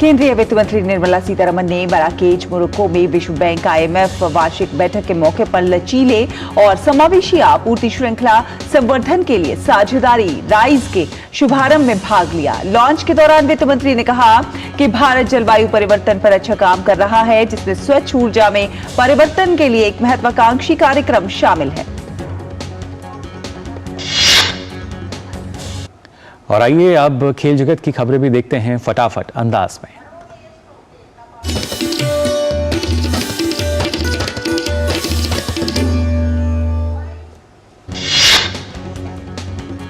केंद्रीय वित्त मंत्री निर्मला सीतारमण ने मराकेच मोरक्को में विश्व बैंक IMF वार्षिक बैठक के मौके पर लचीले और समावेशी आपूर्ति श्रृंखला संवर्धन के लिए साझेदारी राइज के शुभारंभ में भाग लिया। लॉन्च के दौरान वित्त मंत्री ने कहा कि भारत जलवायु परिवर्तन पर अच्छा काम कर रहा है, जिसमें स्वच्छ ऊर्जा में परिवर्तन के लिए एक महत्वाकांक्षी कार्यक्रम शामिल है। और आइए अब खेल जगत की खबरें भी देखते हैं फटाफट अंदाज में।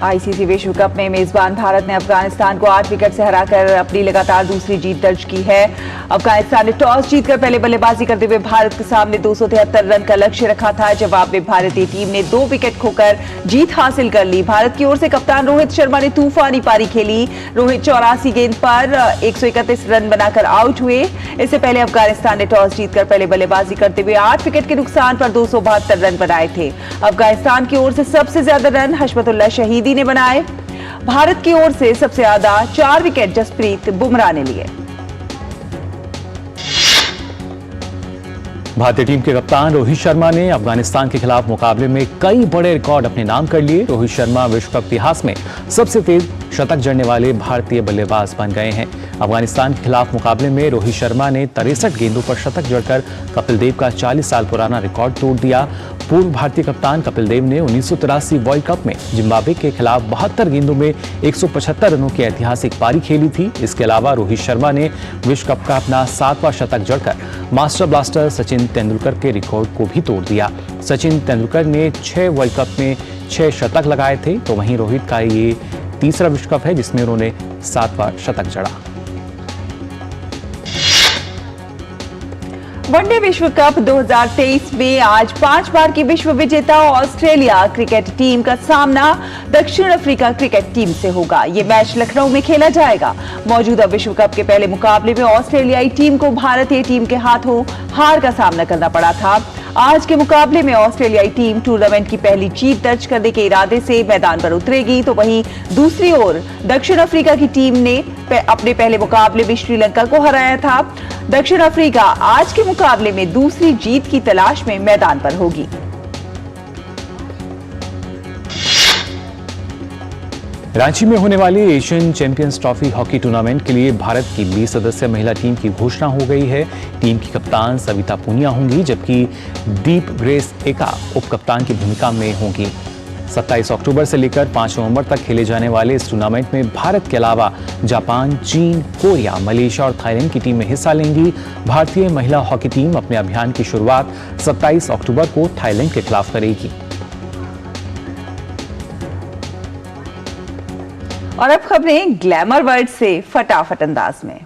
आईसीसी विश्व कप में मेजबान भारत ने अफगानिस्तान को 8 विकेट से हराकर अपनी लगातार दूसरी जीत दर्ज की है। अफगानिस्तान ने टॉस जीतकर पहले बल्लेबाजी करते हुए भारत के सामने 273 रन का लक्ष्य रखा था। जवाब में भारतीय टीम ने 2 विकेट खोकर जीत हासिल कर ली। भारत की ओर से कप्तान रोहित शर्मा ने तूफानी पारी खेली। रोहित 84 गेंद पर 131 रन बनाकर आउट हुए। इससे पहले अफगानिस्तान ने टॉस जीतकर पहले बल्लेबाजी करते हुए 8 विकेट के नुकसान पर 272 रन बनाए थे। अफगानिस्तान की ओर से सबसे ज्यादा रन हशमतुल्लाह शहीदी ने बनाए। भारत की ओर से सबसे ज्यादा 4 विकेट जसप्रीत बुमराह ने लिए। भारतीय टीम के कप्तान रोहित शर्मा ने अफगानिस्तान के खिलाफ मुकाबले में कई बड़े रिकॉर्ड अपने नाम कर लिए। रोहित शर्मा विश्व कप इतिहास में सबसे तेज शतक जड़ने वाले भारतीय बल्लेबाज बन गए हैं। अफगानिस्तान के खिलाफ मुकाबले में रोहित शर्मा ने 63 गेंदों पर शतक जड़कर कपिल देव का 40 साल पुराना रिकॉर्ड तोड़ दिया। पूर्व भारतीय कप्तान कपिल देव ने 1983 वर्ल्ड कप में जिम्बाब्वे के खिलाफ 72 गेंदों में 175 रनों की ऐतिहासिक पारी खेली थी। इसके अलावा रोहित शर्मा ने विश्व कप का अपना 7वां शतक जड़कर मास्टर ब्लास्टर सचिन तेंदुलकर के रिकॉर्ड को भी तोड़ दिया। सचिन तेंदुलकर ने 6 वर्ल्ड कप में 6 शतक लगाए थे, तो वहीं रोहित का ये तीसरा विश्व कप है जिसमें उन्होंने 7वां शतक जड़ा। वनडे विश्व कप 2023 में आज 5 बार की विश्व विजेता ऑस्ट्रेलिया क्रिकेट टीम का सामना दक्षिण अफ्रीका क्रिकेट टीम से होगा। ये मैच लखनऊ में खेला जाएगा। मौजूदा विश्व कप के पहले मुकाबले में ऑस्ट्रेलियाई टीम को भारतीय टीम के हाथों हार का सामना करना पड़ा था। आज के मुकाबले में ऑस्ट्रेलियाई टीम टूर्नामेंट की पहली जीत दर्ज करने के इरादे से मैदान पर उतरेगी, तो वहीं दूसरी ओर दक्षिण अफ्रीका की टीम ने अपने पहले मुकाबले में श्रीलंका को हराया था। दक्षिण अफ्रीका आज के मुकाबले में दूसरी जीत की तलाश में मैदान पर होगी। रांची में होने वाली Asian champions trophy hockey tournament के लिए भारत की 20 सदस्यीय महिला टीम की घोषणा हो गई है। टीम की कप्तान सविता पूनिया होंगी, जबकि दीप ग्रेस एका उप कप्तान की भूमिका में होंगी। 27 अक्टूबर से लेकर 5 नवंबर तक खेले जाने वाले इस टूर्नामेंट में भारत के अलावा जापान, चीन, कोरिया, मलेशिया और थाईलैंड की टीमें हिस्सा लेंगी। भारतीय महिला हॉकी टीम अपने अभियान की शुरुआत 27 अक्टूबर को थाईलैंड के खिलाफ करेगी। और अब खबरें ग्लैमर वर्ल्ड से फटाफट अंदाज में।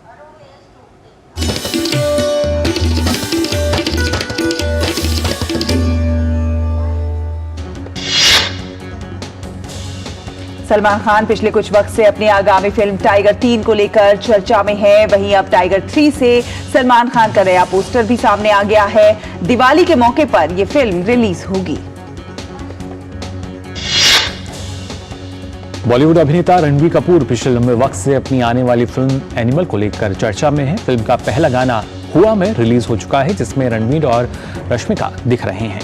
सलमान खान पिछले कुछ वक्त से अपनी आगामी फिल्म टाइगर 3 को लेकर चर्चा में है। वहीं अब टाइगर 3 से सलमान खान का नया पोस्टर भी सामने आ गया है। दिवाली के मौके पर यह फिल्म रिलीज होगी। बॉलीवुड अभिनेता रणबीर कपूर पिछले लंबे वक्त से अपनी आने वाली फिल्म एनिमल को लेकर चर्चा में है। फिल्म का पहला गाना हुआ में रिलीज हो चुका है, जिसमें रणबीर और रश्मिका दिख रहे हैं।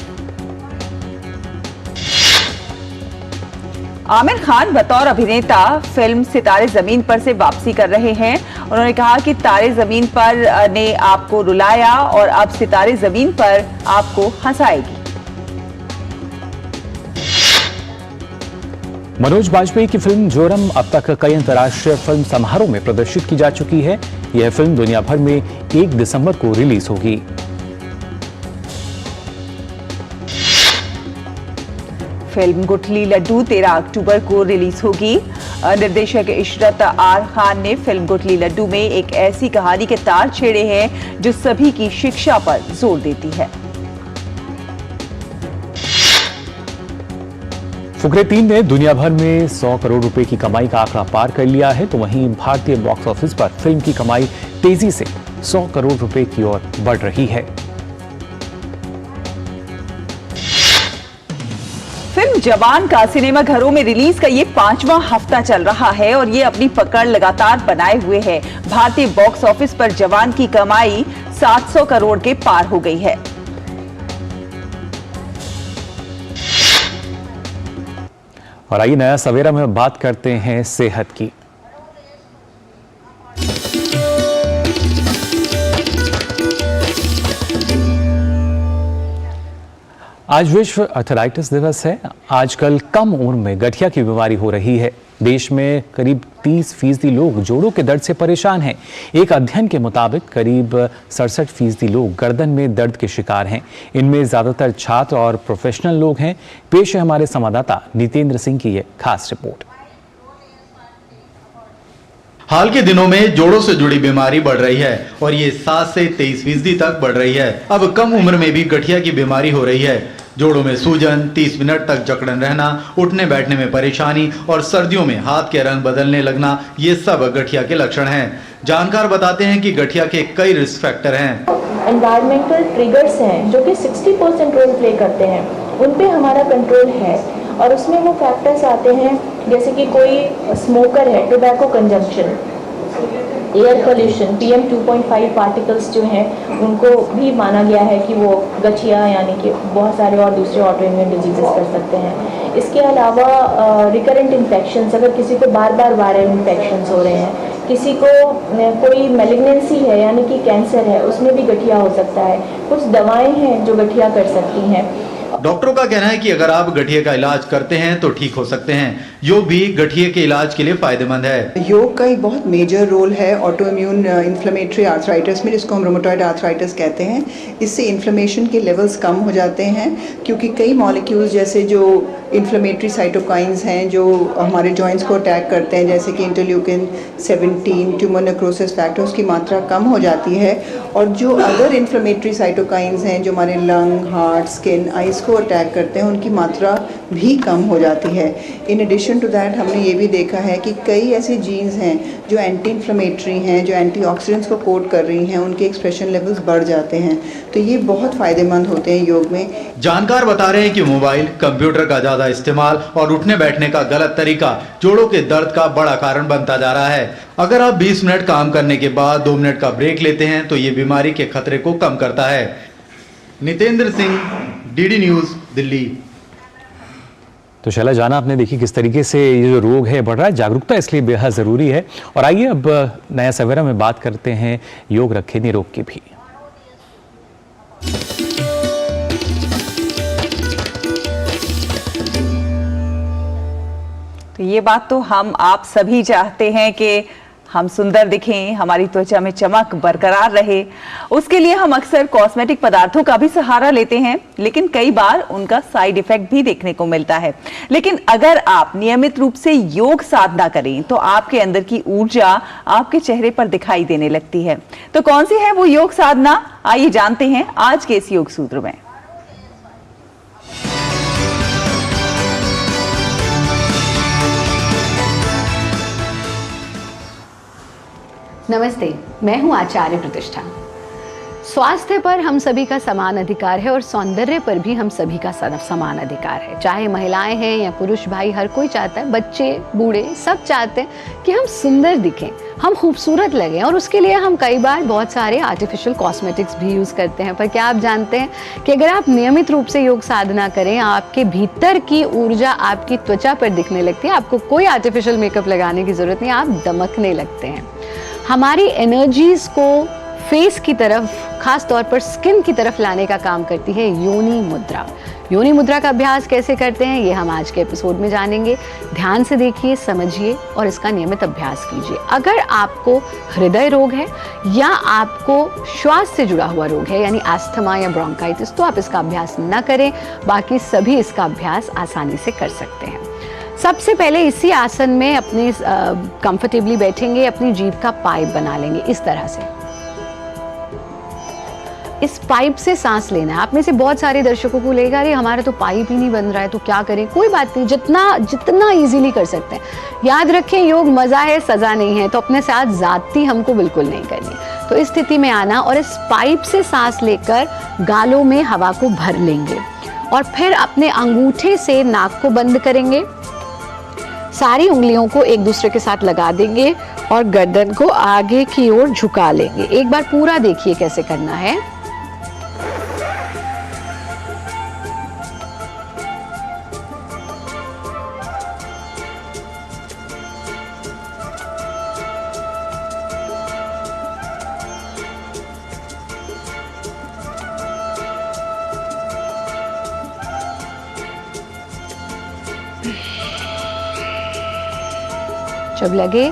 आमिर खान बतौर अभिनेता फिल्म सितारे जमीन पर से वापसी कर रहे हैं। उन्होंने कहा कि तारे जमीन पर ने आपको रुलाया और अब सितारे जमीन पर आपको हंसाएगी। मनोज बाजपेयी की फिल्म जोरम अब तक कई अंतर्राष्ट्रीय फिल्म समारोह में प्रदर्शित की जा चुकी है। यह फिल्म दुनिया भर में 1 दिसंबर को रिलीज होगी। फिल्म गुठली लड्डू 13 अक्टूबर को रिलीज होगी। निर्देशक इशरत आर खान ने फिल्म गुठली लड्डू में एक ऐसी कहानी के तार छेड़े हैं जो सभी की शिक्षा पर जोर देती है। फुकरे 3 ने दुनिया भर में 100 करोड़ रुपए की कमाई का आंकड़ा पार कर लिया है, तो वहीं भारतीय बॉक्स ऑफिस पर फिल्म की कमाई तेजी से 100 करोड़ रुपए की ओर बढ़ रही है। फिल्म जवान का सिनेमा घरों में रिलीज का ये 5वां हफ्ता चल रहा है और ये अपनी पकड़ लगातार बनाए हुए है। भारतीय बॉक्स ऑफिस पर जवान की कमाई 700 करोड़ के पार हो गई है। और आइए नया सवेरा में बात करते हैं सेहत की। आज विश्व आर्थराइटिस दिवस है। आजकल कम उम्र में गठिया की बीमारी हो रही है। देश में करीब 30% लोग जोड़ों के दर्द से परेशान हैं। एक अध्ययन के मुताबिक करीब 67% लोग गर्दन में दर्द के शिकार हैं। इनमें ज्यादातर छात्र और प्रोफेशनल लोग हैं। पेश है हमारे संवाददाता नितेंद्र सिंह की ये खास रिपोर्ट। हाल के दिनों में जोड़ों से जुड़ी बीमारी बढ़ रही है और ये 7 से 23% तक बढ़ रही है। अब कम उम्र में भी गठिया की बीमारी हो रही है। जोड़ों में सूजन, 30 मिनट तक जकड़न रहना, उठने बैठने में परेशानी और सर्दियों में हाथ के रंग बदलने लगना, ये सब गठिया के लक्षण हैं। जानकार बताते हैं कि गठिया के कई रिस्क फैक्टर हैं। एनवायरमेंटल ट्रिगर्स हैं जो कि 60% रोल प्ले करते हैं, उन पे हमारा कंट्रोल है और उसमें वो फैक्टर्स आते हैं जैसे कि कोई स्मोकर है, tobacco consumption, air pollution, PM 2.5 particles जो हैं उनको भी माना गया है कि वो गठिया यानी कि बहुत सारे और दूसरे ऑटोइम्यून डिजीजेस कर सकते हैं। इसके अलावा रिकरेंट इन्फेक्शंस, अगर किसी को बार बार वायरल इन्फेक्शंस हो रहे हैं, किसी को कोई मैलिग्नेंसी है यानी कि कैंसर है, उसमें भी गठिया हो सकता है। कुछ दवाएं हैं जो गठिया कर सकती हैं। डॉक्टरों का कहना है कि अगर आप गठिया का इलाज करते हैं तो ठीक हो सकते हैं। योग भी गठिया के इलाज के लिए फायदेमंद है। योग का एक बहुत मेजर रोल है ऑटोइम्यून इन्फ्लेमेटरी आर्थराइटिस में, जिसको हम रोमेटॉइड आर्थराइटिस कहते हैं। इससे इन्फ्लेमेशन के लेवल्स कम हो जाते हैं क्योंकि कई मॉलिक्यूल्स जैसे जो इन्फ्लेमेटरी साइटोकाइंस हैं जो हमारे जॉइंट्स को अटैक करते हैं, जैसे कि इंटरल्यूकिन 17, ट्यूमर नेक्रोसिस फैक्टर्स की मात्रा कम हो जाती है। और जो अदर इन्फ्लेमेटरी साइटोकाइंस हैं जो हमारे लंग, हार्ट, स्किन, आइज़ को अटैक करते हैं, उनकी मात्रा भी कम हो जाती है। इन एडिशन टू दैट हमने ये भी देखा है कि कई ऐसे जीन्स हैं जो एंटी इन्फ्लेमेटरी हैं, जो एंटीऑक्सीडेंट्स को कोड कर रही हैं, उनके एक्सप्रेशन लेवल्स बढ़ जाते हैं। तो ये बहुत फ़ायदेमंद होते हैं योग में। जानकार बता रहे हैं कि मोबाइल, कंप्यूटर का ज़्यादा इस्तेमाल और उठने बैठने का गलत तरीका जोड़ों के दर्द का बड़ा कारण बनता जा रहा है। अगर आप 20 मिनट काम करने के बाद 2 मिनट का ब्रेक लेते हैं तो ये बीमारी के खतरे को कम करता है। Nitendra Singh, DD news, Delhi. तो शैला जाना आपने देखी किस तरीके से ये जो रोग है बढ़ रहा है। जागरूकता इसलिए बेहद ज़रूरी है। और आइए अब नया सवेरा में बात करते हैं योग रखे निरोग की भी। तो ये बात तो हम आप सभी चाहते हैं कि हम सुंदर दिखें, हमारी त्वचा में चमक बरकरार रहे। उसके लिए हम अक्सर कॉस्मेटिक पदार्थों का भी सहारा लेते हैं, लेकिन कई बार उनका साइड इफेक्ट भी देखने को मिलता है। लेकिन अगर आप नियमित रूप से योग साधना करें तो आपके अंदर की ऊर्जा आपके चेहरे पर दिखाई देने लगती है। तो कौन सी है वो योग साधना, आइए जानते हैं आज के इस योग सूत्र में। नमस्ते, मैं हूं आचार्य प्रतिष्ठा। स्वास्थ्य पर हम सभी का समान अधिकार है और सौंदर्य पर भी हम सभी का समान अधिकार है। चाहे महिलाएं हैं या पुरुष भाई, हर कोई चाहता है, बच्चे बूढ़े सब चाहते हैं कि हम सुंदर दिखें, हम खूबसूरत लगें। और उसके लिए हम कई बार बहुत सारे आर्टिफिशियल कॉस्मेटिक्स भी यूज़ करते हैं। पर क्या आप जानते हैं कि अगर आप नियमित रूप से योग साधना करें, आपके भीतर की ऊर्जा आपकी त्वचा पर दिखने लगती है। आपको कोई आर्टिफिशियल मेकअप लगाने की ज़रूरत नहीं, आप दमकने लगते हैं। हमारी एनर्जीज को फेस की तरफ, खास तौर पर स्किन की तरफ लाने का काम करती है योनि मुद्रा। योनि मुद्रा का अभ्यास कैसे करते हैं ये हम आज के एपिसोड में जानेंगे। ध्यान से देखिए, समझिए और इसका नियमित अभ्यास कीजिए। अगर आपको हृदय रोग है या आपको श्वास से जुड़ा हुआ रोग है यानी अस्थमा या ब्रोंकाइटिस, तो आप इसका अभ्यास न करें। बाकी सभी इसका अभ्यास आसानी से कर सकते हैं। सबसे पहले इसी आसन में अपने कंफर्टेबली बैठेंगे, अपनी जीभ का पाइप बना लेंगे इस तरह से। इस पाइप से सांस लेना है। आप में से बहुत सारे दर्शकों को लगेगा अरे हमारा तो पाइप ही नहीं बन रहा है, तो क्या करें? कोई बात नहीं, जितना इजीली कर सकते हैं। याद रखें, योग मजा है, सजा नहीं है। तो अपने साथ ज्यादती हमको बिल्कुल नहीं करनी। तो इस स्थिति में आना और इस पाइप से सांस लेकर गालों में हवा को भर लेंगे और फिर अपने अंगूठे से नाक को बंद करेंगे, सारी उंगलियों को एक दूसरे के साथ लगा देंगे और गर्दन को आगे की ओर झुका लेंगे। एक बार पूरा देखिए कैसे करना है। जब लगे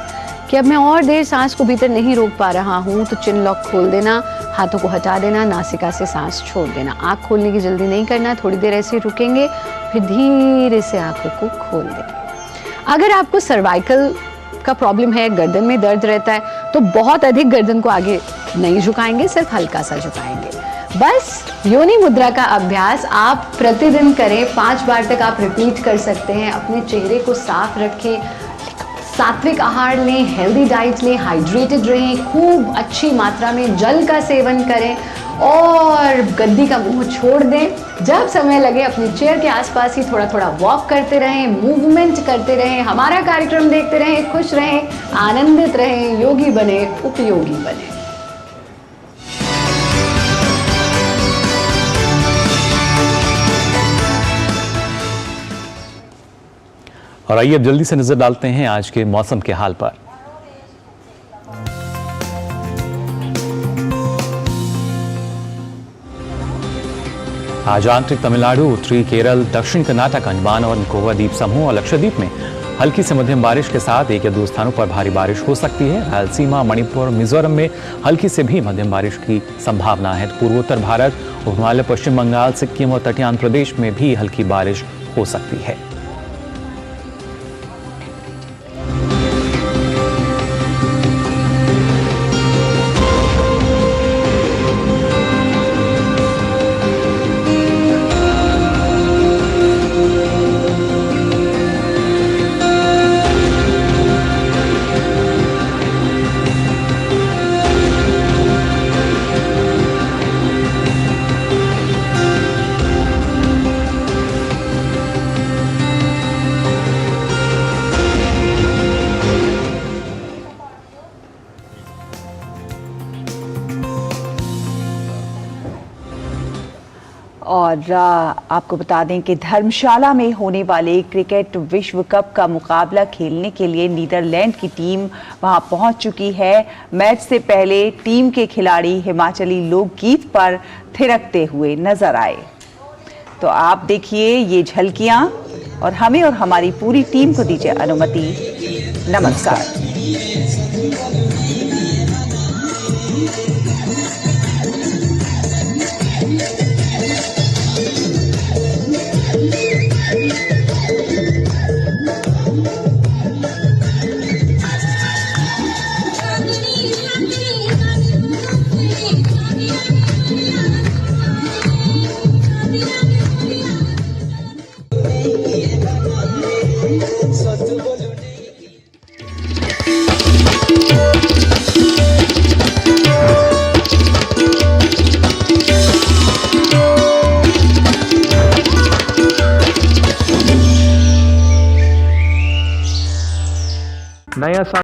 कि अब मैं और देर सांस को भीतर नहीं रोक पा रहा हूं तो चिन लॉक खोल देना, हाथों को हटा देना, नासिका से सांस छोड़ देना। आंख खोलने की जल्दी नहीं करना, थोड़ी देर ऐसे रुकेंगे, फिर धीरे से आंखों को खोल देंगे। अगर आपको सर्वाइकल का प्रॉब्लम है, गर्दन में दर्द रहता है, तो बहुत अधिक गर्दन को आगे नहीं झुकाएंगे, सिर्फ हल्का सा झुकाएंगे। बस योनि मुद्रा का अभ्यास आप प्रतिदिन करें, 5 बार तक आप रिपीट कर सकते हैं। अपने चेहरे को साफ रखें, सात्विक आहार लें, हेल्दी डाइट लें, हाइड्रेटेड रहें, खूब अच्छी मात्रा में जल का सेवन करें और गद्दी का मुंह छोड़ दें। जब समय लगे अपनी चेयर के आसपास ही थोड़ा थोड़ा वॉक करते रहें, मूवमेंट करते रहें, हमारा कार्यक्रम देखते रहें, खुश रहें, आनंदित रहें, योगी बने, उपयोगी बने। और आइए अब जल्दी से नजर डालते हैं आज के मौसम के हाल पर। आज आंतरिक तमिलनाडु, उत्तरी केरल, दक्षिण कर्नाटक, अंडमान और निकोबार द्वीप समूह और लक्षद्वीप में हल्की से मध्यम बारिश के साथ 1 या 2 स्थानों पर भारी बारिश हो सकती है। रायलसीमा, मणिपुर, मिजोरम में हल्की से भी मध्यम बारिश की संभावना है। पूर्वोत्तर भारत, हिमालय, पश्चिम बंगाल, सिक्किम और तटीय आंध्र प्रदेश में भी हल्की बारिश हो सकती है। और आपको बता दें कि धर्मशाला में होने वाले क्रिकेट विश्व कप का मुकाबला खेलने के लिए नीदरलैंड की टीम वहां पहुंच चुकी है। मैच से पहले टीम के खिलाड़ी हिमाचली लोकगीत पर थिरकते हुए नजर आए। तो आप देखिए ये झलकियां और हमें और हमारी पूरी टीम को दीजिए अनुमति। नमस्कार।